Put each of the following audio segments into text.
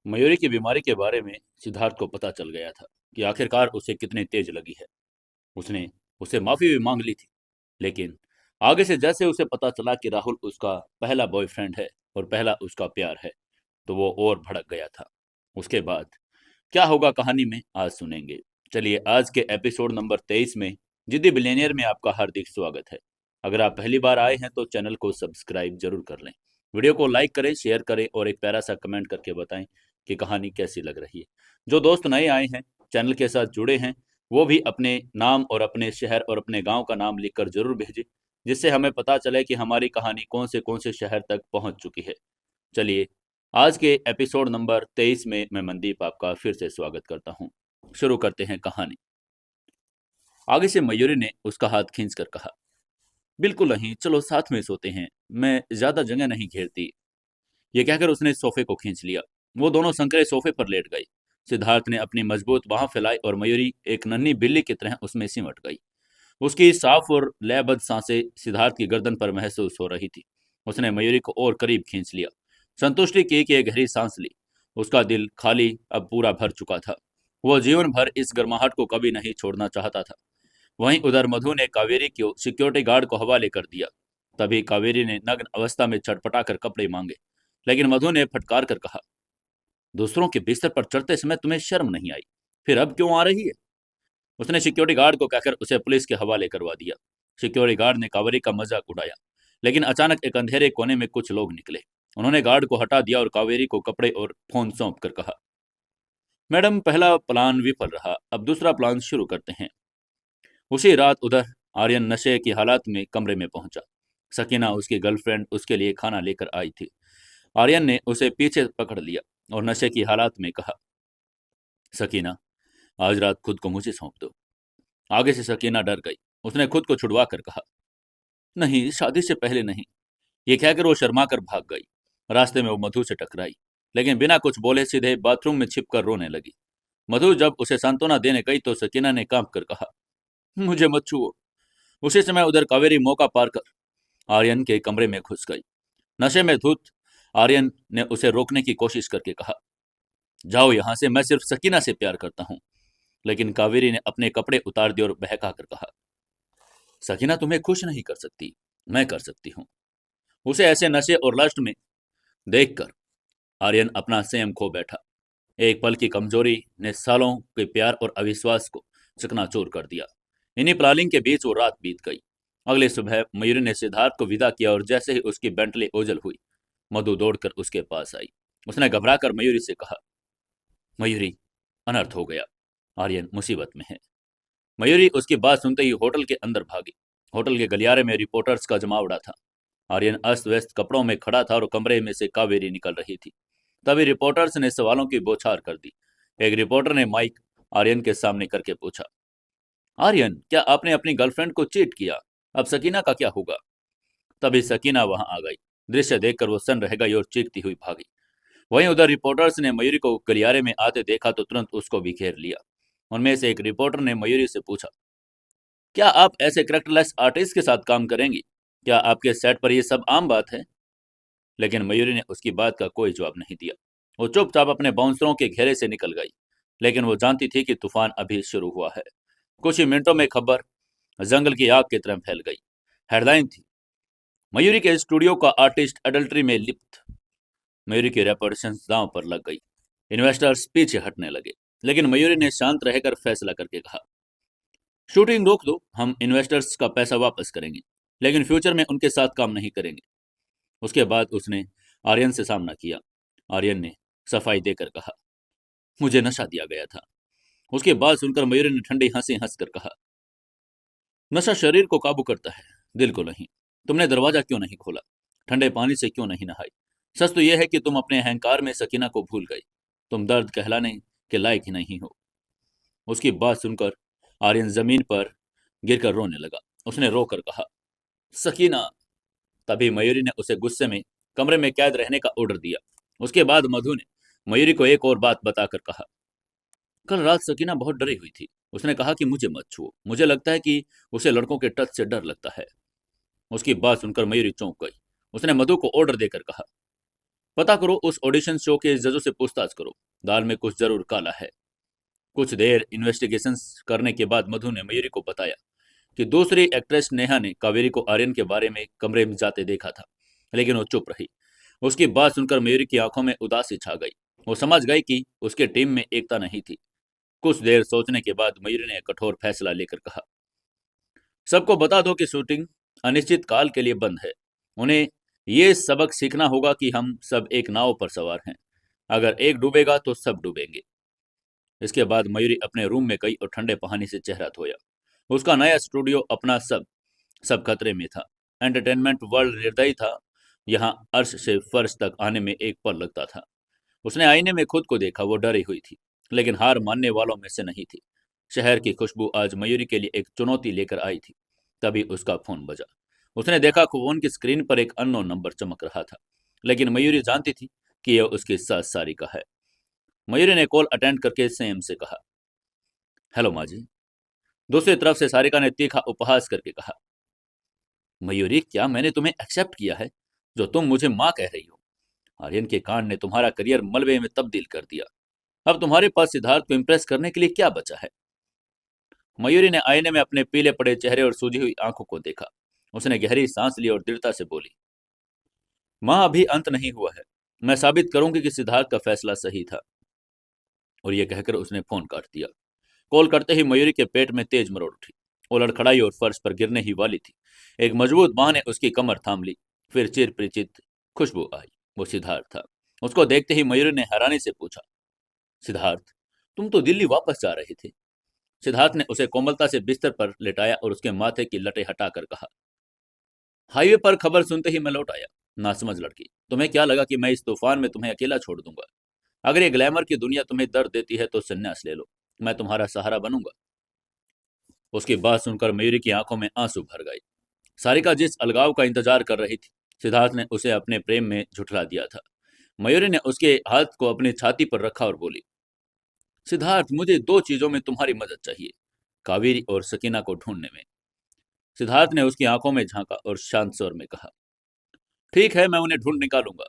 मयूरी की बीमारी के बारे में सिद्धार्थ को पता चल गया था कि आखिरकार उसे कितनी तेज लगी है। उसने उसे माफी भी मांग ली थी, लेकिन आगे से जैसे उसे पता चला कि राहुल उसका पहला बॉयफ्रेंड है और पहला उसका प्यार है, तो वो और भड़क गया था। उसके बाद क्या होगा कहानी में आज सुनेंगे। चलिए आज के एपिसोड नंबर 23 में जिद्दी बिलियनियर में आपका हार्दिक स्वागत है। अगर आप पहली बार आए हैं तो चैनल को सब्सक्राइब जरूर कर लें, वीडियो को लाइक करें, शेयर करें और एक प्यारा सा कमेंट करके बताएं कि कहानी कैसी लग रही है। जो दोस्त नए आए हैं, चैनल के साथ जुड़े हैं, वो भी अपने नाम और अपने शहर और अपने गांव का नाम लिखकर जरूर भेजें, जिससे हमें पता चले कि हमारी कहानी कौन से शहर तक पहुंच चुकी है। चलिए आज के एपिसोड नंबर 23 में मैं मनदीप आपका फिर से स्वागत करता हूं। शुरू करते हैं कहानी। आगे से मयूरी ने उसका हाथ खींचकर कहा, बिल्कुल नहीं, चलो साथ में सोते हैं, मैं ज्यादा जगह नहीं घेरती। ये कहकर उसने सोफे को खींच लिया। वो दोनों संकरे सोफे पर लेट गई। सिद्धार्थ ने अपनी मजबूत बाह फैलाई और मयूरी एक नन्ही बिल्ली की तरह उसमें सिमट गई। उसकी साफ और लयबद्ध सांसें सिद्धार्थ की गर्दन पर महसूस हो रही थी। उसने मयूरी को और करीब खींच लिया, संतुष्टि की कि एक गहरी सांस ली। उसका दिल खाली अब पूरा भर चुका था। वो जीवन भर इस गर्माहट को कभी नहीं छोड़ना चाहता था। वहीं उधर मधु ने कावेरी को सिक्योरिटी गार्ड को हवाले कर दिया। तभी कावेरी ने नग्न अवस्था में छटपटा कर कपड़े मांगे, लेकिन मधु ने फटकार कर कहा, दूसरों के बिस्तर पर चढ़ते समय तुम्हें शर्म नहीं आई, फिर अब क्यों आ रही है? उसने सिक्योरिटी गार्ड को कहकर उसे पुलिस के हवाले करवा दिया। सिक्योरिटी गार्ड ने कावेरी का मजाक उड़ाया, लेकिन अचानक एक अंधेरे कोने में कुछ लोग निकले। उन्होंने गार्ड को हटा दिया और कावेरी को कपड़े और फोन सौंप कर कहा, मैडम, पहला प्लान विफल रहा, अब दूसरा प्लान शुरू करते हैं। उसी रात उधर आर्यन नशे की हालत में कमरे में पहुंचा। सकीना, उसकी गर्लफ्रेंड, उसके लिए खाना लेकर आई थी। आर्यन ने उसे पीछे पकड़ लिया और नशे की हालत में कहा, सकीना, आज रात खुद को मुझे सौंप दो। आगे से सकीना डर गई। उसने खुद को छुड़वा कर कहा, नहीं, शादी से पहले नहीं। ये कहकर वो शर्मा कर भाग गई। रास्ते में वो मधु से टकराई, लेकिन बिना कुछ बोले सीधे बाथरूम में छिपकर रोने लगी। मधु जब उसे सांत्वना देने गई तो सकीना ने कांप कर कहा, मुझे मत छुओ। उसी समय उधर कावेरी मौका पार कर आर्यन के कमरे में घुस गई। नशे में धुत आर्यन ने उसे रोकने की कोशिश करके कहा, जाओ यहां से, मैं सिर्फ सकीना से प्यार करता हूं। लेकिन कावेरी ने अपने कपड़े उतार दिए और बहका कर कहा, सकीना तुम्हें खुश नहीं कर सकती, मैं कर सकती हूँ। उसे ऐसे नशे और लस्ट में देखकर आर्यन अपना संयम खो बैठा। एक पल की कमजोरी ने सालों के प्यार और अविश्वास को चकनाचूर कर दिया। इन्हीं प्लानिंग के बीच वो रात बीत गई। अगली सुबह मयूरी ने सिद्धार्थ को विदा किया और जैसे ही उसकी बेंटली ओझल हुई, मधु दौड़कर उसके पास आई। उसने घबराकर मयूरी से कहा, मयूरी, अनर्थ हो गया, आर्यन मुसीबत में है। मयूरी उसकी बात सुनते ही होटल के अंदर भागी। होटल के गलियारे में रिपोर्टर्स का जमावड़ा था। आर्यन अस्त व्यस्त कपड़ों में खड़ा था और कमरे में से कावेरी निकल रही थी। तभी रिपोर्टर्स ने सवालों की बौछार कर दी। एक रिपोर्टर ने माइक आर्यन के सामने करके पूछा, आर्यन, क्या आपने अपनी गर्लफ्रेंड को चीट किया? अब सकीना का क्या होगा? तभी सकीना वहां आ गई। दृश्य देखकर वो सन्न रह गई और चीखती हुई भागी। वहीं उधर रिपोर्टर्स ने मयूरी को गलियारे में आते देखा तो तुरंत उसको भी घेर लिया। उनमें से एक रिपोर्टर ने मयूरी से पूछा, क्या आप ऐसे करेक्टरलेस आर्टिस्ट के साथ काम करेंगी? क्या आपके सेट पर यह सब आम बात है? लेकिन मयूरी ने उसकी बात का कोई जवाब नहीं दिया। वो चुपचाप अपने बाउंसरों के घेरे से निकल गई। लेकिन वो जानती थी कि तूफान अभी शुरू हुआ है। कुछ ही मिनटों में खबर जंगल की आग की तरह फैल गई। हेडलाइन थी, मयूरी के स्टूडियो का आर्टिस्ट अडल्ट्री में लिप्त। मयूरी की रेपुटेशन दांव पर लग गई। इन्वेस्टर्स पीछे हटने लगे। लेकिन मयूरी ने शांत रहकर फैसला करके कहा, शूटिंग रोक दो, हम इन्वेस्टर्स का पैसा वापस करेंगे, लेकिन फ्यूचर में उनके साथ काम नहीं करेंगे। उसके बाद उसने आर्यन से सामना किया। आर्यन ने सफाई देकर कहा, मुझे नशा दिया गया था। उसके बाद सुनकर मयूरी ने ठंडी हंसी हंसकर कहा, नशा शरीर को काबू करता है, दिल को नहीं। तुमने दरवाजा क्यों नहीं खोला? ठंडे पानी से क्यों नहीं नहाई? सच तो यह है कि तुम अपने अहंकार में सकीना को भूल गई। तुम दर्द कहलाने के लायक ही नहीं हो। उसकी बात सुनकर आर्यन जमीन पर गिरकर रोने लगा। उसने रोकर कहा, सकीना। तभी मयूरी ने उसे गुस्से में कमरे में कैद रहने का ऑर्डर दिया। उसके बाद मधु ने मयूरी को एक और बात बताकर कहा, कल रात सकीना बहुत डरी हुई थी। उसने कहा कि मुझे मत छुओ, मुझे लगता है कि उसे लड़कों के टच से डर लगता है। उसकी बात सुनकर मयूरी चौंक गई। उसने मधु को ऑर्डर देकर कहा, पता करो, उस ऑडिशन शो के जजों से पूछताछ करो, दाल में कुछ जरूर काला है। कुछ देर इन्वेस्टिगेशन करने के बाद मधु ने मयूरी को बताया कि दूसरी एक्ट्रेस नेहा ने कावेरी को आर्यन के बारे में कमरे में जाते देखा था, लेकिन वो चुप रही। उसकी बात सुनकर मयूरी की आंखों में उदासी छा गई। वो समझ गई कि उसके टीम में एकता नहीं थी। कुछ देर सोचने के बाद मयूरी ने एक कठोर फैसला लेकर कहा, सबको बता दो कि शूटिंग अनिश्चित काल के लिए बंद है। उन्हें ये सबक सीखना होगा कि हम सब एक नाव पर सवार हैं। अगर एक डूबेगा तो सब डूबेंगे। इसके बाद मयूरी अपने रूम में गई और ठंडे पानी से चेहरा धोया। उसका नया स्टूडियो, अपना सब सब खतरे में था। एंटरटेनमेंट वर्ल्ड निर्दयी था। यहाँ अर्श से फर्श तक आने में एक पल लगता था। उसने आईने में खुद को देखा। वो डरी हुई थी, लेकिन हार मानने वालों में से नहीं थी। शहर की खुशबू आज मयूरी के लिए एक चुनौती लेकर आई थी। तभी उसका फोन बजा। उसने देखा कि फोन की स्क्रीन पर एक अननोन नंबर चमक रहा था, लेकिन मयूरी जानती थी कि यह उसकी सास सारिका है। मयूरी ने कॉल अटेंड करके सेम से कहा, हेलो माँ जी। दूसरी तरफ से सारिका ने तीखा उपहास करके कहा, मयूरी, क्या मैंने तुम्हें एक्सेप्ट किया है जो तुम मुझे माँ कह रही हो? आर्यन के कांड ने तुम्हारा करियर मलबे में तब्दील कर दिया। अब तुम्हारे पास सिद्धार्थ को इम्प्रेस करने के लिए क्या बचा है? मयूरी ने आईने में अपने पीले पड़े चेहरे और सूजी हुई आंखों को देखा। उसने गहरी सांस ली और दृढ़ता से बोली, माँ, अभी अंत नहीं हुआ है। मैं साबित करूंगी कि सिद्धार्थ का फैसला सही था। और यह कहकर उसने फोन काट दिया। कॉल करते ही मयूरी के पेट में तेज मरोड़ उठी। वो लड़खड़ाई और फर्श पर गिरने ही वाली थी। एक मजबूत बांह ने उसकी कमर थाम ली। फिर चिर परिचित खुशबू आई। वो सिद्धार्थ था। उसको देखते ही मयूरी ने हैरानी से पूछा, सिद्धार्थ, तुम तो दिल्ली वापस जा रहे थे। सिद्धार्थ ने उसे कोमलता से बिस्तर पर लेटाया और उसके माथे की लटे हटाकर कहा, हाईवे पर खबर सुनते ही मैं लौट आया। नासमझ लड़की, तुम्हें क्या लगा कि मैं इस तूफान में तुम्हें अकेला छोड़ दूंगा? अगर ये ग्लैमर की दुनिया तुम्हें दर्द देती है तो संन्यास ले लो। मैं तुम्हारा सहारा बनूंगा। उसकी बात सुनकर मयूरी की आंखों में आंसू भर गए। सारिका जिस अलगाव का इंतजार कर रही थी, सिद्धार्थ ने उसे अपने प्रेम में झुठला दिया था। मयूरी ने उसके हाथ को अपनी छाती पर रखा और बोली, सिद्धार्थ, मुझे दो चीजों में तुम्हारी मदद चाहिए, कावेरी और सकीना को ढूंढने में। सिद्धार्थ ने उसकी आंखों में झांका और शांत स्वर में कहा, ठीक है, मैं उन्हें ढूंढ निकालूंगा।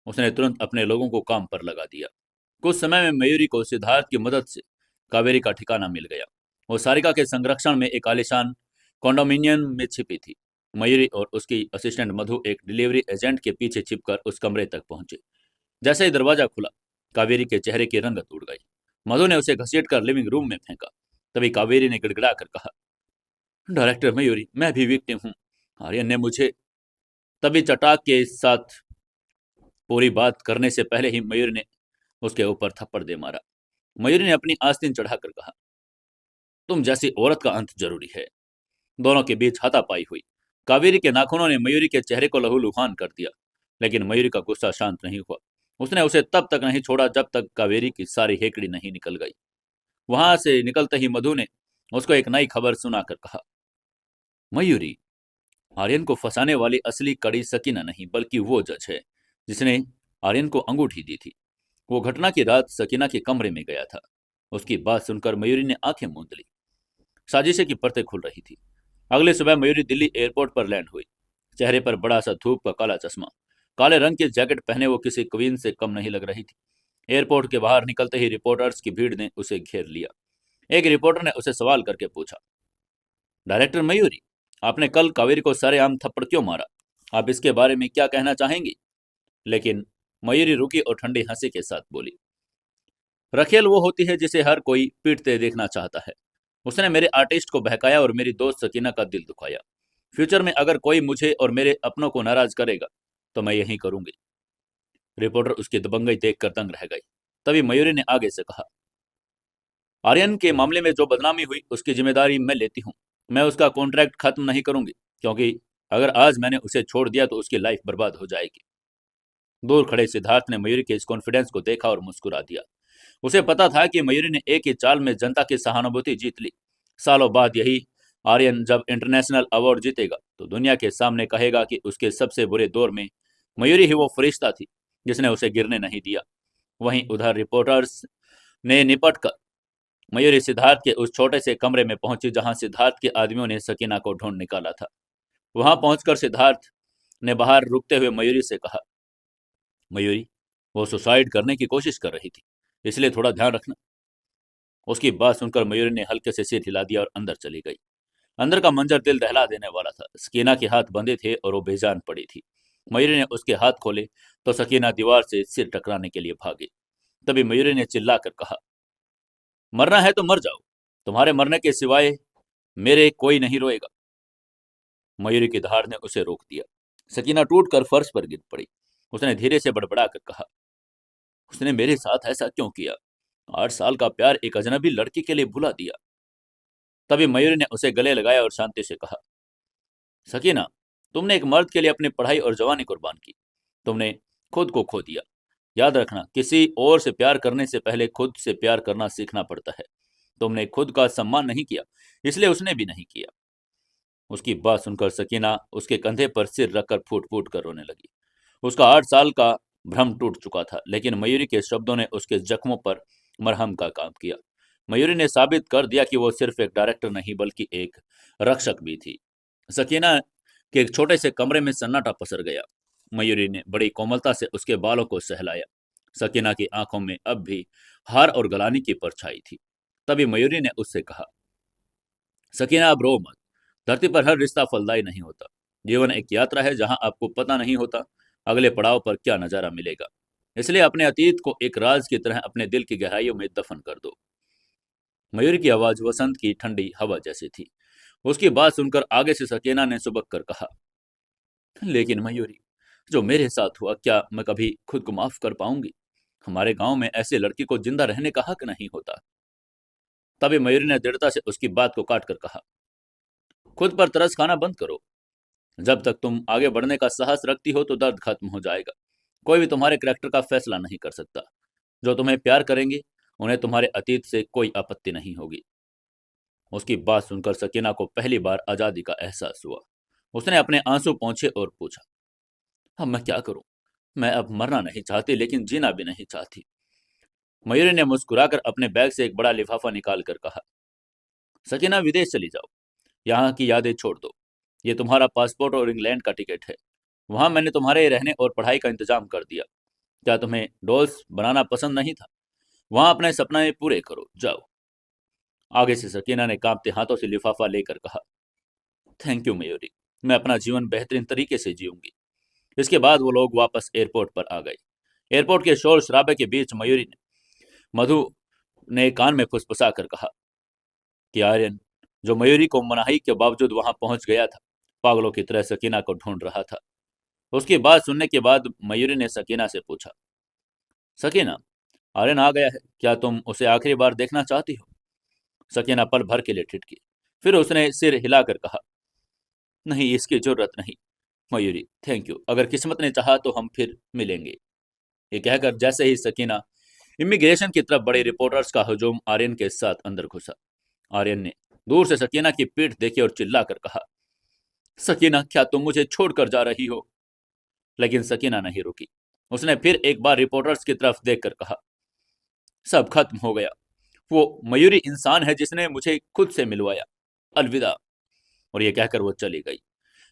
उसने तुरंत अपने लोगों को काम पर लगा दिया। कुछ समय में मयूरी को सिद्धार्थ की मदद से कावेरी का ठिकाना मिल गया। वो सारिका के संरक्षण में एक आलिशान कॉन्डोमिनियम में छिपी थी। मयूरी और उसकी असिस्टेंट मधु एक डिलीवरी एजेंट के पीछे छिपकर उस कमरे तक पहुंचे। जैसे ही दरवाजा खुला, कावेरी के चेहरे की रंगत उड़ गई। मधु ने उसे घसीटकर लिविंग रूम में फेंका। तभी कावेरी ने गिड़गिड़ा कर कहा, डायरेक्टर मयूरी, मैं भी विक्टिम हूँ। आर्यन ने मुझे। तभी चटाक के साथ पूरी बात करने से पहले ही मयूरी ने उसके ऊपर थप्पड़ दे मारा। मयूरी ने अपनी आस्तीन चढ़ाकर कहा, तुम जैसी औरत का अंत जरूरी है। दोनों के बीच हाथापाई हुई। कावेरी के नाखूनों ने मयूरी के चेहरे को लहूलुहान कर दिया, लेकिन मयूरी का गुस्सा शांत नहीं हुआ। उसने उसे तब तक नहीं छोड़ा जब तक कावेरी की सारी हेकड़ी नहीं निकल गई। वहां से निकलते ही मधु ने उसको एक नई खबर सुनाकर कहा, मयूरी, आर्यन को फंसाने वाली असली कड़ी सकीना नहीं बल्कि वो जज है जिसने आर्यन को अंगूठी दी थी। वो घटना की रात सकीना के कमरे में गया था। उसकी बात सुनकर मयूरी ने आंखें मूंद ली। साजिशे की परतें खुल रही थी। अगले सुबह मयूरी दिल्ली एयरपोर्ट पर लैंड हुई। चेहरे पर बड़ा सा धूप का काला चश्मा, काले रंग की जैकेट पहने वो किसी क्वीन से कम नहीं लग रही थी। एयरपोर्ट के बाहर निकलते ही रिपोर्टर्स की भीड़ ने उसे घेर लिया। एक रिपोर्टर ने उसे सवाल करके पूछा, डायरेक्टर मयूरी, आपने कल कावेरी को सरेआम थप्पड़ क्यों मारा? आप इसके बारे में क्या कहना चाहेंगी? लेकिन मयूरी रुकी और ठंडी हंसी के साथ बोली, रखेल वो होती है जिसे हर कोई पीटते देखना चाहता है। उसने मेरे आर्टिस्ट को बहकाया और मेरी दोस्त सकीना का दिल दुखाया। फ्यूचर में अगर कोई मुझे और मेरे अपनों को नाराज करेगा तो मैं यही करूंगी। रिपोर्टर उसकी दबंगई देखकर दंग रह गई। तभी मयूरी ने आगे से कहा, आर्यन के मामले में जो बदनामी हुई उसकी जिम्मेदारी मैं लेती हूँ। मैं उसका कॉन्ट्रैक्ट खत्म नहीं करूंगी, क्योंकि अगर आज मैंने उसे छोड़ दिया तो उसकी लाइफ बर्बाद हो जाएगी। दूर खड़े सिद्धार्थ ने मयूरी के इस कॉन्फिडेंस को देखा और मुस्कुरा दिया। उसे पता था कि मयूरी ने एक ही चाल में जनता की सहानुभूति जीत ली। सालों बाद यही आर्यन जब इंटरनेशनल अवार्ड जीतेगा तो दुनिया के सामने कहेगा कि उसके सबसे बुरे दौर में मयूरी ही वो फरिश्ता थी जिसने उसे गिरने नहीं दिया। वहीं उधर रिपोर्टर्स ने निपट कर मयूरी सिद्धार्थ के उस छोटे से कमरे में पहुंची जहां सिद्धार्थ के आदमियों ने सकीना को ढूंढ निकाला था। वहां पहुंचकर सिद्धार्थ ने बाहर रुकते हुए मयूरी से कहा, मयूरी, वो सुसाइड करने की कोशिश कर रही थी, इसलिए थोड़ा ध्यान रखना। उसकी बात सुनकर मयूरी ने हल्के से सिर हिला दिया और अंदर चली गई। अंदर का मंजर दिल दहला देने वाला था। सकीना के हाथ बंधे थे और वो बेजान पड़ी थी। मयूरी ने उसके हाथ खोले तो सकीना दीवार से सिर टकराने के लिए भागी। तभी मयूरी ने चिल्लाकर कहा, मरना है तो मर जाओ, तुम्हारे मरने के सिवाय मेरे कोई नहीं रोएगा। मयूरी की धार ने उसे रोक दिया। सकीना टूट कर फर्श पर गिर पड़ी। उसने धीरे से बड़बड़ा कर कहा, उसने मेरे साथ ऐसा क्यों किया? 8 साल का प्यार एक अजनबी लड़की के लिए भुला दिया। तभी मयूरी ने उसे गले लगाया और शांति से कहा, सकीना, तुमने एक मर्द के लिए अपनी पढ़ाई और जवानी कुर्बान की। तुमने खुद को खो दिया। याद रखना, किसी और से प्यार करने से पहले खुद से प्यार करना सीखना पड़ता है। तुमने खुद का सम्मान नहीं किया, इसलिए उसने भी नहीं किया। उसकी बात सुनकर सकीना उसके कंधे पर सिर रखकर फूट फूट कर रोने लगी। उसका 8 साल का भ्रम टूट चुका था, लेकिन मयूरी के शब्दों ने उसके जख्मों पर मरहम का काम किया। मयूरी ने साबित कर दिया कि वो सिर्फ एक डायरेक्टर नहीं बल्कि एक रक्षक भी थी। सकीना के एक छोटे से कमरे में सन्नाटा पसर गया। मयूरी ने बड़ी कोमलता से उसके बालों को सहलाया। सकीना की आंखों में अब भी हार और गलानी की परछाई थी। तभी मयूरी ने उससे कहा, सकीना, अब रो मत। धरती पर हर रिश्ता फलदायी नहीं होता। जीवन एक यात्रा है जहां आपको पता नहीं होता अगले पड़ाव पर क्या नजारा मिलेगा। इसलिए अपने अतीत को एक राज की तरह अपने दिल की गहराइयों में दफन कर दो। मयूरी की आवाज वसंत की ठंडी हवा जैसी थी। उसकी बात सुनकर आगे से सकीना ने सुबक कर कहा, लेकिन मयूरी, जो मेरे साथ हुआ, क्या मैं कभी खुद को माफ कर पाऊंगी? हमारे गांव में ऐसे लड़की को जिंदा रहने का हक नहीं होता। तभी मयूरी ने दृढ़ता से उसकी बात को काट कर कहा, खुद पर तरस खाना बंद करो। जब तक तुम आगे बढ़ने का साहस रखती हो तो दर्द खत्म हो जाएगा। कोई भी तुम्हारे करैक्टर का फैसला नहीं कर सकता। जो तुम्हें प्यार करेंगे उन्हें तुम्हारे अतीत से कोई आपत्ति नहीं होगी। उसकी बात सुनकर सकीना को पहली बार आजादी का एहसास हुआ। उसने अपने आंसू पोंछे और पूछा, अब मैं क्या करूं? मैं अब मरना नहीं चाहती, लेकिन जीना भी नहीं चाहती। मयूरी ने मुस्कुराकर अपने बैग से एक बड़ा लिफाफा निकाल कर कहा, सकीना, विदेश चली जाओ। यहाँ की यादें छोड़ दो। ये तुम्हारा पासपोर्ट और इंग्लैंड का टिकट है। वहां मैंने तुम्हारे रहने और पढ़ाई का इंतजाम कर दिया। क्या तुम्हें डॉल्स बनाना पसंद नहीं था? वहां अपने सपने पूरे करो, जाओ। आगे से सकीना ने कांपते हाथों से लिफाफा लेकर कहा, थैंक यू मयूरी, मैं अपना जीवन बेहतरीन तरीके से जीऊंगी। इसके बाद वो लोग वापस एयरपोर्ट पर आ गए। एयरपोर्ट के शोर शराबे के बीच मयूरी ने मधु ने कान में फुसफुसा कर कहा कि आर्यन, जो मयूरी को मनाही के बावजूद वहां पहुंच गया था, पागलों की तरह सकीना को ढूंढ रहा था। उसकी बात सुनने के बाद मयूरी ने सकीना से पूछा, सकीना, आर्यन आ गया है, क्या तुम उसे आखिरी बार देखना चाहती हो? सकीना पल भर के लिए ठिठकी। फिर उसने सिर हिलाकर कहा, नहीं, इसकी जरूरत नहीं। मयूरी, थैंक यू, अगर किस्मत ने चाहा तो हम फिर मिलेंगे। ये कहकर जैसे ही सकीना इमिग्रेशन की तरफ बड़े, रिपोर्टर्स का हजूम आर्यन के साथ अंदर घुसा। आर्यन ने दूर से सकीना की पीठ देखी और चिल्लाकर कहा, सकीना, क्या तुम मुझे छोड़कर जा रही हो? लेकिन सकीना नहीं रुकी। उसने फिर एक बार रिपोर्टर्स की तरफ देखकर कहा, सब खत्म हो गया। वो मयूरी इंसान है जिसने मुझे खुद से मिलवाया। अलविदा। और ये कहकर वो चली गई।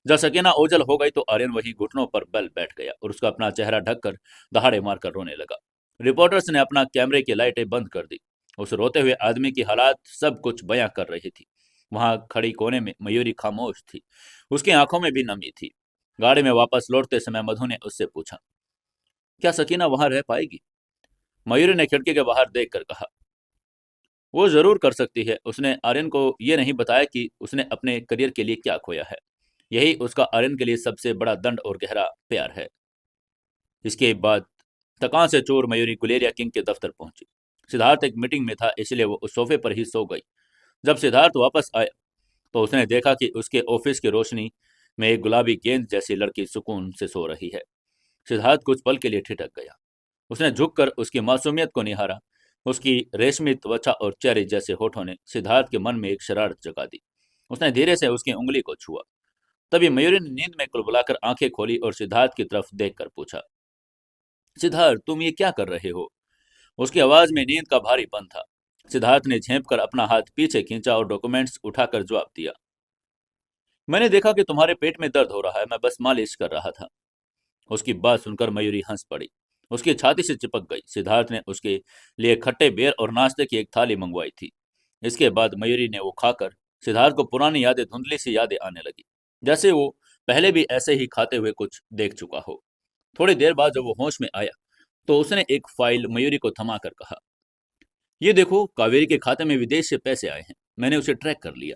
जब सकीना ओझल हो गई तो आर्यन वही घुटनों पर बल बैठ गया और उसका अपना चेहरा ढककर दहाड़े मारकर रोने लगा। रिपोर्टर्स ने अपना कैमरे की लाइटें बंद कर दी। उस रोते हुए आदमी की हालात सब कुछ बयां कर रही थी। वहां खड़ी कोने में मयूरी खामोश थी। उसकी आंखों में भी नमी थी। गाड़ी में वापस लौटते समय मधु ने उससे पूछा, क्या सकीना वहां रह पाएगी? मयूरी ने खिड़की के बाहर देखकर कहा, वो जरूर कर सकती है। उसने आर्यन को ये नहीं बताया कि उसने अपने करियर के लिए क्या खोया है। यही उसका आर्यन के लिए सबसे बड़ा दंड और गहरा प्यार है। इसके बाद थकान से चूर मयूरी गुलेरिया किंग के दफ्तर पहुंची। सिद्धार्थ एक मीटिंग में था, इसलिए वो उस सोफे पर ही सो गई। जब सिद्धार्थ वापस आया तो उसने देखा कि उसके ऑफिस की रोशनी में एक गुलाबी गेंद जैसी लड़की सुकून से सो रही है। सिद्धार्थ कुछ पल के लिए ठिठक गया। उसने झुककर उसकी मासूमियत को निहारा। उसकी रेशमी त्वचा और चेहरे जैसे होठों ने सिद्धार्थ के मन में एक शरारत जगा दी। उसने धीरे से उसकी उंगली को छुआ। तभी मयूरी ने नींद में कुलबुलाकर आंखें खोली और सिद्धार्थ की तरफ देखकर पूछा, सिद्धार्थ, तुम ये क्या कर रहे हो? उसकी आवाज में नींद का भारीपन था। सिद्धार्थ ने झेप कर अपना हाथ पीछे खींचा और डॉक्यूमेंट्स उठाकर जवाब दिया, मैंने देखा कि तुम्हारे पेट में दर्द हो रहा है, मैं बस मालिश कर रहा था। उसकी बात सुनकर मयूरी हंस पड़ी। उसकी छाती से चिपक गई। सिद्धार्थ ने उसके लिए खट्टे बेर और नाश्ते की एक थाली मंगवाई थी। इसके बाद मयूरी ने वो खाकर सिद्धार्थ को पुरानी यादें, धुंधली सी यादें आने लगी, जैसे वो पहले भी ऐसे ही खाते हुए कुछ देख चुका हो। थोड़ी देर बाद जब वो होश में आया तो उसने एक फाइल मयूरी को थमा कर कहा, ये देखो, कावेरी के खाते में विदेश से पैसे आए हैं, मैंने उसे ट्रैक कर लिया।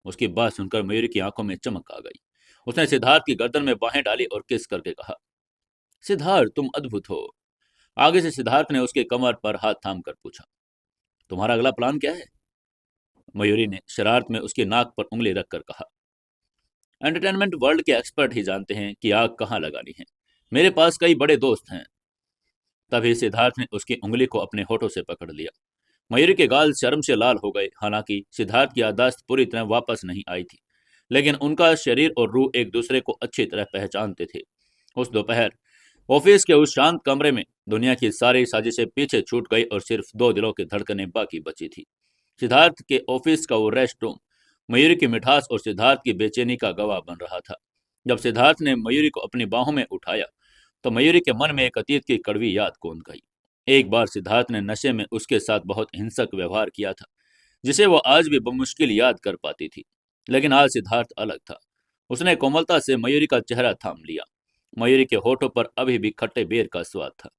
उसकी बात सुनकर मयूरी की आंखों में चमक आ गई। उसने सिद्धार्थ की गर्दन में बाहें डाली और किस करके कहा, सिद्धार्थ तुम अद्भुत हो। आगे से सिद्धार्थ ने उसके कमर पर हाथ थाम कर पूछा, तुम्हारा अगला प्लान क्या है? मयूरी ने शरारत में उसकी नाक पर उंगली रखकर कहा, एंटरटेनमेंट वर्ल्ड के एक्सपर्ट ही जानते हैं कि आग कहाँ लगानी है। मेरे पास कई बड़े दोस्त हैं। तभी सिद्धार्थ ने उसकी उंगली को अपने होठों से पकड़ लिया। मयूरी के गाल शर्म से लाल हो गए। हालांकि सिद्धार्थ की याददाश्त पूरी तरह वापस नहीं आई थी, लेकिन उनका शरीर और रूह एक दूसरे को अच्छी तरह पहचानते थे। उस दोपहर ऑफिस के उस शांत कमरे में दुनिया की सारी साजिशें पीछे छूट गई और सिर्फ दो दिलों की धड़कनें बाकी बची थी। सिद्धार्थ के ऑफिस का वो रेस्ट रूम मयूरी की मिठास और सिद्धार्थ की बेचैनी का गवाह बन रहा था। जब सिद्धार्थ ने मयूरी को अपनी बाहों में उठाया तो मयूरी के मन में एक अतीत की कड़वी याद कौंध गई। एक बार सिद्धार्थ ने नशे में उसके साथ बहुत हिंसक व्यवहार किया था, जिसे वो आज भी बमुश्किल याद कर पाती थी। लेकिन आज सिद्धार्थ अलग था। उसने कोमलता से मयूरी का चेहरा थाम लिया। मयूरी के होठों पर अभी भी खट्टे बेर का स्वाद था।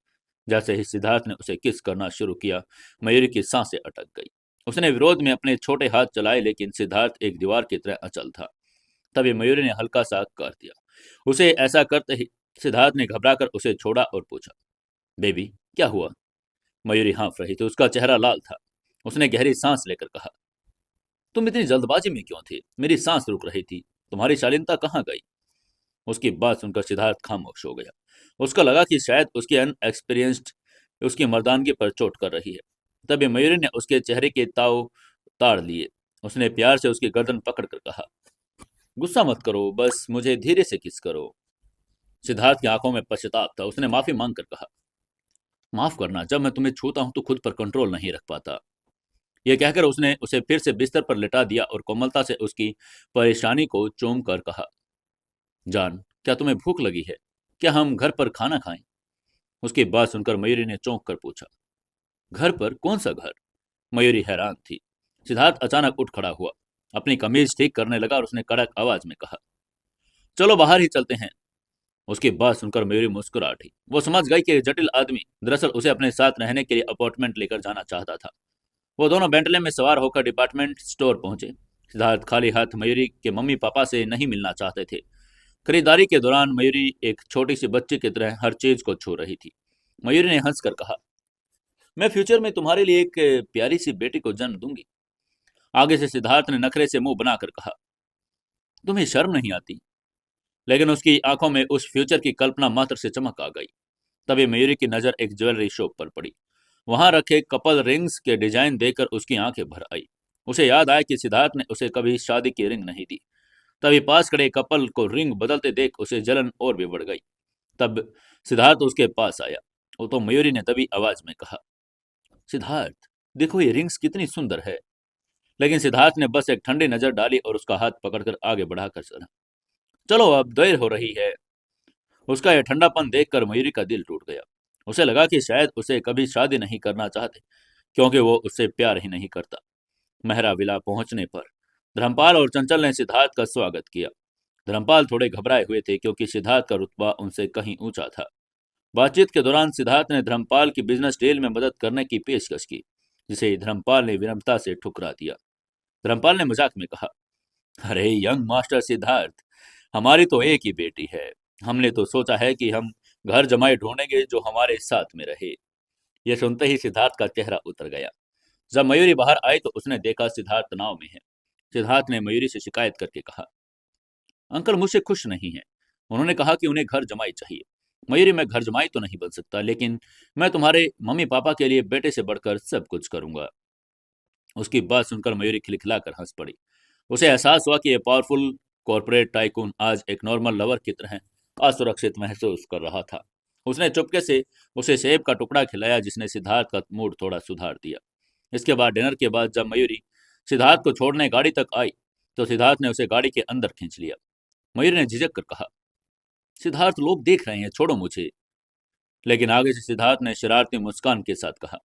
जैसे ही सिद्धार्थ ने उसे किस करना शुरू किया, मयूरी की सांसें अटक गई। उसने विरोध में अपने छोटे हाथ चलाए, लेकिन सिद्धार्थ एक दीवार की तरह अचल था। तभी मयूरी ने हल्का सा कर दिया। उसे ऐसा करते ही सिद्धार्थ ने घबराकर उसे छोड़ा और पूछा, बेबी क्या हुआ? मयूरी हाँफ रही थी, उसका चेहरा लाल था। उसने गहरी सांस लेकर कहा, तुम इतनी जल्दबाजी में क्यों थे? मेरी सांस रुक रही थी। तुम्हारी शालीनता कहाँ गई? उसकी बात सुनकर सिद्धार्थ खामोश हो गया। उसका लगा कि शायद उसकी अनएक्सपीरियंस्ड उसकी मर्दानगी पर चोट कर रही है। तभी मयूरी ने उसके चेहरे के ताव ताड़ लिए। उसने प्यार से उसकी गर्दन पकड़कर कहा, गुस्सा मत करो, बस मुझे धीरे से किस करो। सिद्धार्थ की आंखों में पश्चाताप था। उसने माफी मांगकर कहा, माफ करना, जब मैं तुम्हें छूता हूं तो खुद पर कंट्रोल नहीं रख पाता। यह कहकर उसने उसे फिर से बिस्तर पर लिटा दिया और कोमलता से उसकी परेशानी को चूम कर कहा, जान, क्या तुम्हें भूख लगी है? क्या हम घर पर खाना खाएं? उसकी बात सुनकर मयूरी ने चौंक कर पूछा, घर पर? कौन सा घर? मयूरी हैरान थी। सिद्धार्थ अचानक उठ खड़ा हुआ, अपनी कमीज ठीक करने लगा और उसने कड़क आवाज में कहा, चलो बाहर ही चलते हैं। उसकी बात सुनकर मयूरी मुस्कुरा उठी। वो समझ गई कि जटिल आदमी दरअसल उसे अपने साथ रहने के लिए अपार्टमेंट लेकर जाना चाहता था। वो दोनों बेंटले में सवार होकर डिपार्टमेंट स्टोर पहुंचे। सिद्धार्थ खाली हाथ मयूरी के मम्मी पापा से नहीं मिलना चाहते थे। खरीदारी के दौरान मयूरी एक छोटी सी बच्ची की तरह हर चीज को छू रही थी। मयूरी ने हंसकर कहा, मैं फ्यूचर में तुम्हारे लिए एक प्यारी सी बेटी को जन्म दूंगी। आगे से सिद्धार्थ ने नखरे से मुंह बनाकर कहा, तुम्हें शर्म नहीं आती? लेकिन उसकी आंखों में उस फ्यूचर की कल्पना मात्र से चमक आ गई। तभी मयूरी की नजर एक ज्वेलरी शॉप पर पड़ी। वहां रखे कपल रिंग्स के डिजाइन देखकर उसकी आंखें भर आई। उसे याद आया कि सिद्धार्थ ने उसे कभी शादी की रिंग नहीं दी। तभी पास खड़े कपल को रिंग बदलते देख उसे जलन और भी बढ़ गई। तब सिद्धार्थ उसके पास आया। वो तो मयूरी ने तभी आवाज में कहा, सिद्धार्थ देखो, ये रिंग्स कितनी सुंदर है। लेकिन सिद्धार्थ ने बस एक ठंडी नजर डाली और उसका हाथ पकड़कर आगे बढ़ाकर चला। चलो, अब देर हो रही है। उसका यह ठंडापन देखकर मयूरी का दिल टूट गया। उसे लगा कि शायद उसे कभी शादी नहीं करना चाहते, क्योंकि वो उससे प्यार ही नहीं करता। मेहरा विला पहुंचने पर धर्मपाल और चंचल ने सिद्धार्थ का स्वागत किया। धर्मपाल थोड़े घबराए हुए थे, क्योंकि सिद्धार्थ का रुतबा उनसे कहीं ऊंचा था। बातचीत के दौरान सिद्धार्थ ने धर्मपाल की बिजनेस डील में मदद करने की पेशकश की, जिसे धर्मपाल ने विनम्रता से ठुकरा दिया। धर्मपाल ने मजाक में कहा, अरे यंग मास्टर सिद्धार्थ, हमारी तो एक ही बेटी है। हमने तो सोचा है कि हम घर जमाई ढूंढेंगे जो हमारे साथ में रहे। यह सुनते ही सिद्धार्थ का चेहरा उतर गया। जब मयूरी बाहर आई तो उसने देखा सिद्धार्थ तनाव में है। सिद्धार्थ ने मयूरी से शिकायत करके कहा, अंकल मुझसे खुश नहीं है। उन्होंने कहा कि उन्हें घर जमाई चाहिए। मयूरी, मैं घर जमाई तो नहीं बन सकता, लेकिन मैं तुम्हारे मम्मी पापा के लिए बेटे से बढ़कर सब कुछ करूंगा। उसकी बात सुनकर मयूरी खिलखिलाकर हंस पड़ी। उसे एहसास हुआ कि यह पावरफुल कॉर्पोरेट टाइकून आज एक नॉर्मल लवर की तरह असुरक्षित महसूस कर रहा था। उसने चुपके से उसे सेब का टुकड़ा खिलाया, जिसने सिद्धार्थ का मूड थोड़ा सुधार दिया। इसके बाद डिनर के बाद जब मयूरी सिद्धार्थ को छोड़ने गाड़ी तक आई तो सिद्धार्थ ने उसे गाड़ी के अंदर खींच लिया। मयूरी ने झिझक कर कहा, सिद्धार्थ लोग देख रहे हैं, छोड़ो मुझे। लेकिन आगे से सिद्धार्थ ने शरारती मुस्कान के साथ कहा,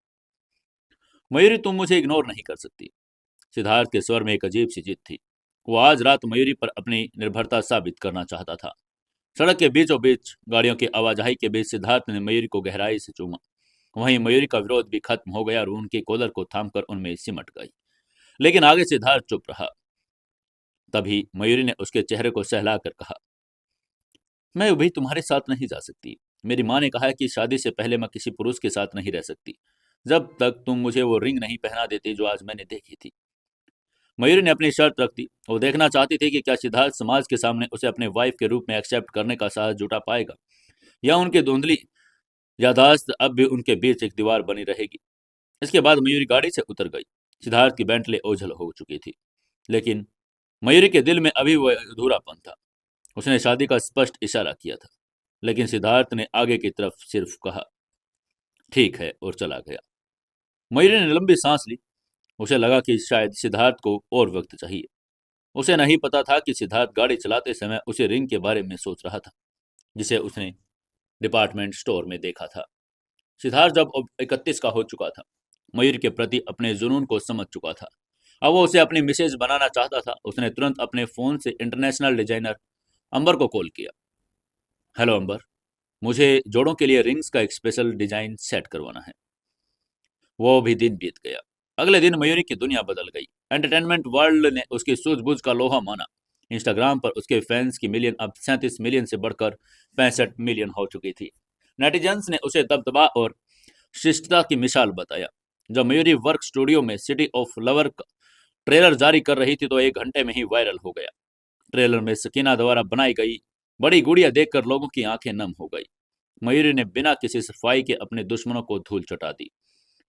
मयूरी तुम मुझे इग्नोर नहीं कर सकती। सिद्धार्थ के स्वर में एक अजीब सी जिद थी। वो आज रात मयूरी पर अपनी निर्भरता साबित करना चाहता था। सड़क के बीचों बीच गाड़ियों की आवाजाही के बीच सिद्धार्थ ने मयूरी को गहराई से चूमा। वहीं मयूरी का विरोध भी खत्म हो गया और उनके कॉलर को थामकर उनमें सिमट गई। लेकिन आगे सिद्धार्थ चुप रहा। तभी मयूरी ने उसके चेहरे को सहलाकर कहा, मैं अभी तुम्हारे साथ नहीं जा सकती। मेरी माँ ने कहा है कि शादी से पहले मैं किसी पुरुष के साथ नहीं रह सकती जब तक तुम मुझे वो रिंग नहीं पहना देती जो आज मैंने देखी थी। मयूरी ने अपनी शर्त रख दी। वो देखना चाहती थी कि क्या सिद्धार्थ समाज के सामने उसे अपने वाइफ के रूप में एक्सेप्ट करने का साहस जुटा पाएगा, या उनकी धुंधली यादाश्त अब भी उनके बीच एक दीवार बनी रहेगी। इसके बाद मयूरी गाड़ी से उतर गई। सिद्धार्थ की बेंटले ओझल हो चुकी थी, लेकिन मयूरी के दिल में अभी वह अधूरापन था। उसने शादी का स्पष्ट इशारा किया था, लेकिन सिद्धार्थ ने आगे की तरफ सिर्फ कहा, ठीक है, और चला गया। मयूरी ने लंबी सांस ली। उसे लगा कि शायद सिद्धार्थ को और वक्त चाहिए। उसे नहीं पता था कि सिद्धार्थ गाड़ी चलाते समय उसे रिंग के बारे में सोच रहा था, जिसे उसने डिपार्टमेंट स्टोर में देखा था। सिद्धार्थ जब अब 31 का हो चुका था, मयूर के प्रति अपने जुनून को समझ चुका था। अब वो उसे अपनी मिसेज बनाना चाहता था। उसने तुरंत अपने फोन से इंटरनेशनल डिजाइनर अंबर को कॉल किया। हेलो अंबर, मुझे जोड़ों के लिए रिंग्स का एक स्पेशल डिजाइन सेट करवाना है। वो भी दिन बीत गया। अगले दिन मयूरी की दुनिया बदल गई। एंटरटेनमेंट वर्ल्ड ने उसकी सूझबूझ का लोहा माना। इंस्टाग्राम पर उसके फैंस की मिलियन अब 37 मिलियन से बढ़कर 65 मिलियन हो चुकी थी। नेटिजन्स ने उसे दबदबा और शिष्टता की मिसाल बताया। जब मयूरी वर्क स्टूडियो में सिटी ऑफ लवर का ट्रेलर जारी कर रही थी तो 1 घंटे में ही वायरल हो गया। ट्रेलर में सकीना द्वारा बनाई गई बड़ी गुड़िया देखकर लोगों की आंखें नम हो गई। मयूरी ने बिना किसी सफाई के अपने दुश्मनों को धूल चटा दी।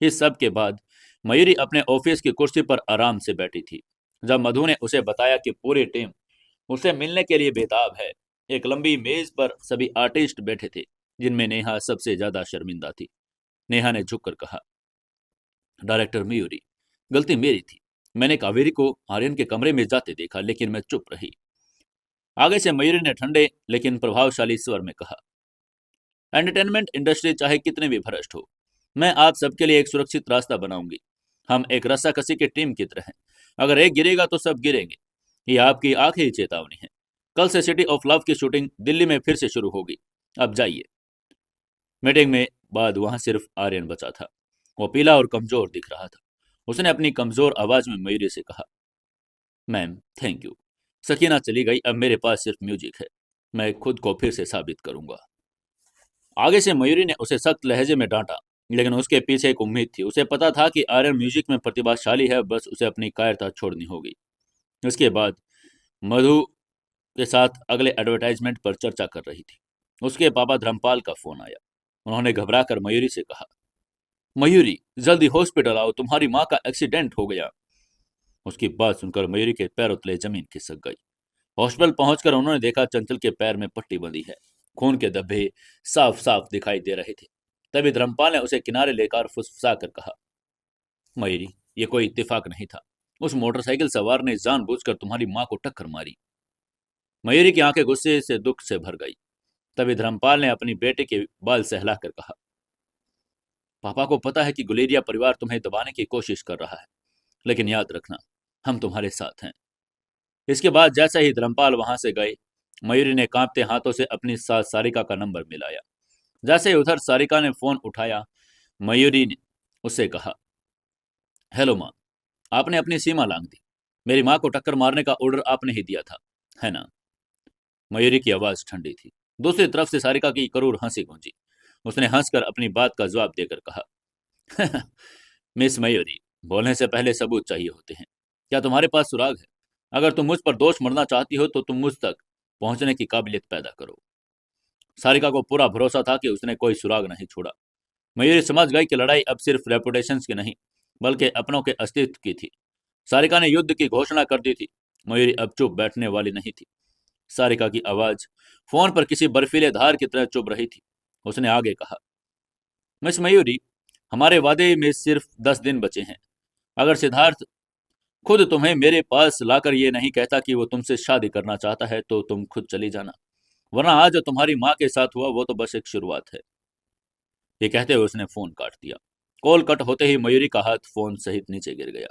इस सब के बाद मयूरी अपने ऑफिस की कुर्सी पर आराम से बैठी थी जब मधु ने उसे बताया कि पूरी टीम उसे मिलने के लिए बेताब है। एक लंबी मेज पर सभी आर्टिस्ट बैठे थे, जिनमें नेहा सबसे ज्यादा शर्मिंदा थी। नेहा ने झुककर कहा, डायरेक्टर मयूरी, गलती मेरी थी। मैंने कावेरी को आर्यन के कमरे में जाते देखा, लेकिन मैं चुप रही। आगे से मयूरी ने ठंडे लेकिन प्रभावशाली स्वर में कहा, एंटरटेनमेंट इंडस्ट्री चाहे कितने भी भ्रष्ट हो, मैं आप सबके लिए एक सुरक्षित रास्ता बनाऊंगी। हम एक रस्साकसी की टीम की तरह हैं। अगर एक गिरेगा तो सब गिरेंगे। ये आपकी आखिरी चेतावनी है। कल से सिटी ऑफ लव की शूटिंग दिल्ली में फिर से शुरू होगी। अब जाइए। मीटिंग में बाद वहां सिर्फ आर्यन बचा था। वो पीला और कमजोर दिख रहा था। उसने अपनी कमजोर आवाज में मयूरी से कहा, मैम थैंक यू। सकीना चली गई, अब मेरे पास सिर्फ म्यूजिक है। मैं खुद को फिर से साबित करूंगा। आगे से मयूरी ने उसे सख्त लहजे में डांटा, लेकिन उसके पीछे एक उम्मीद थी। उसे पता था कि आर्यन म्यूजिक में प्रतिभाशाली है, बस उसे अपनी कायरता छोड़नी होगी। उसके बाद मधु के साथ अगले एडवर्टाइजमेंट पर चर्चा कर रही थी। उसके पापा धर्मपाल का फोन आया। उन्होंने घबराकर मयूरी से कहा, मयूरी जल्दी हॉस्पिटल आओ, तुम्हारी माँ का एक्सीडेंट हो गया। उसकी बात सुनकर मयूरी के पैरों तले जमीन खिसक गई। हॉस्पिटल पहुंचकर उन्होंने देखा चंचल के पैर में पट्टी बंधी है। खून के धब्बे साफ साफ दिखाई दे रहे थे। तभी धर्मपाल ने उसे किनारे लेकर फुसफुसाकर कहा, मयूरी, ये कोई इत्तेफाक नहीं था। उस मोटरसाइकिल सवार ने जानबूझकर तुम्हारी माँ को टक्कर मारी। मयूरी की आंखें गुस्से से दुख से भर गई। तभी धर्मपाल ने अपनी बेटे के बाल सहलाकर कहा, पापा को पता है कि गुलेरिया परिवार तुम्हें दबाने की कोशिश कर रहा है, लेकिन याद रखना, हम तुम्हारे साथ हैं। इसके बाद जैसे ही धर्मपाल वहां से गए, मयूरी ने कांपते हाथों से अपनी सास सारिका का नंबर मिलाया। जैसे ही उधर सारिका ने फोन उठाया, मयूरी ने उससे कहा, हेलो माँ, आपने अपनी सीमा लांघ दी। मेरी माँ को टक्कर मारने का ऑर्डर आपने ही दिया था, है ना? मयूरी की आवाज ठंडी थी। दूसरी तरफ से सारिका की करूर हंसी गूंजी। उसने हंसकर अपनी बात का जवाब देकर कहा, मिस मयूरी, बोलने से पहले सबूत चाहिए होते हैं। क्या तुम्हारे पास सुराग है? अगर तुम मुझ पर दोष मढ़ना चाहती हो तो तुम मुझ तक पहुंचने की काबिलियत पैदा करो। सारिका को पूरा भरोसा था कि उसने कोई सुराग नहीं छोड़ा। मयूरी समझ गई कि लड़ाई अब सिर्फ रेपुटेशन की नहीं, बल्कि अपनों के अस्तित्व की थी। सारिका ने युद्ध की घोषणा कर दी थी। मयूरी अब चुप बैठने वाली नहीं थी। सारिका की आवाज फोन पर किसी बर्फीले धार की तरह चुभ रही थी। उसने आगे कहा, मिस मयूरी, हमारे वादे में सिर्फ 10 दिन बचे हैं। अगर सिद्धार्थ खुद तुम्हें मेरे पास लाकर ये नहीं कहता कि वो तुमसे शादी करना चाहता है, तो तुम खुद चली जाना। वरना आज जो तुम्हारी माँ के साथ हुआ वो तो बस एक शुरुआत है। ये कहते हुए उसने फोन काट दिया। कॉल कट होते ही मयूरी का हाथ फोन सहित नीचे गिर गया।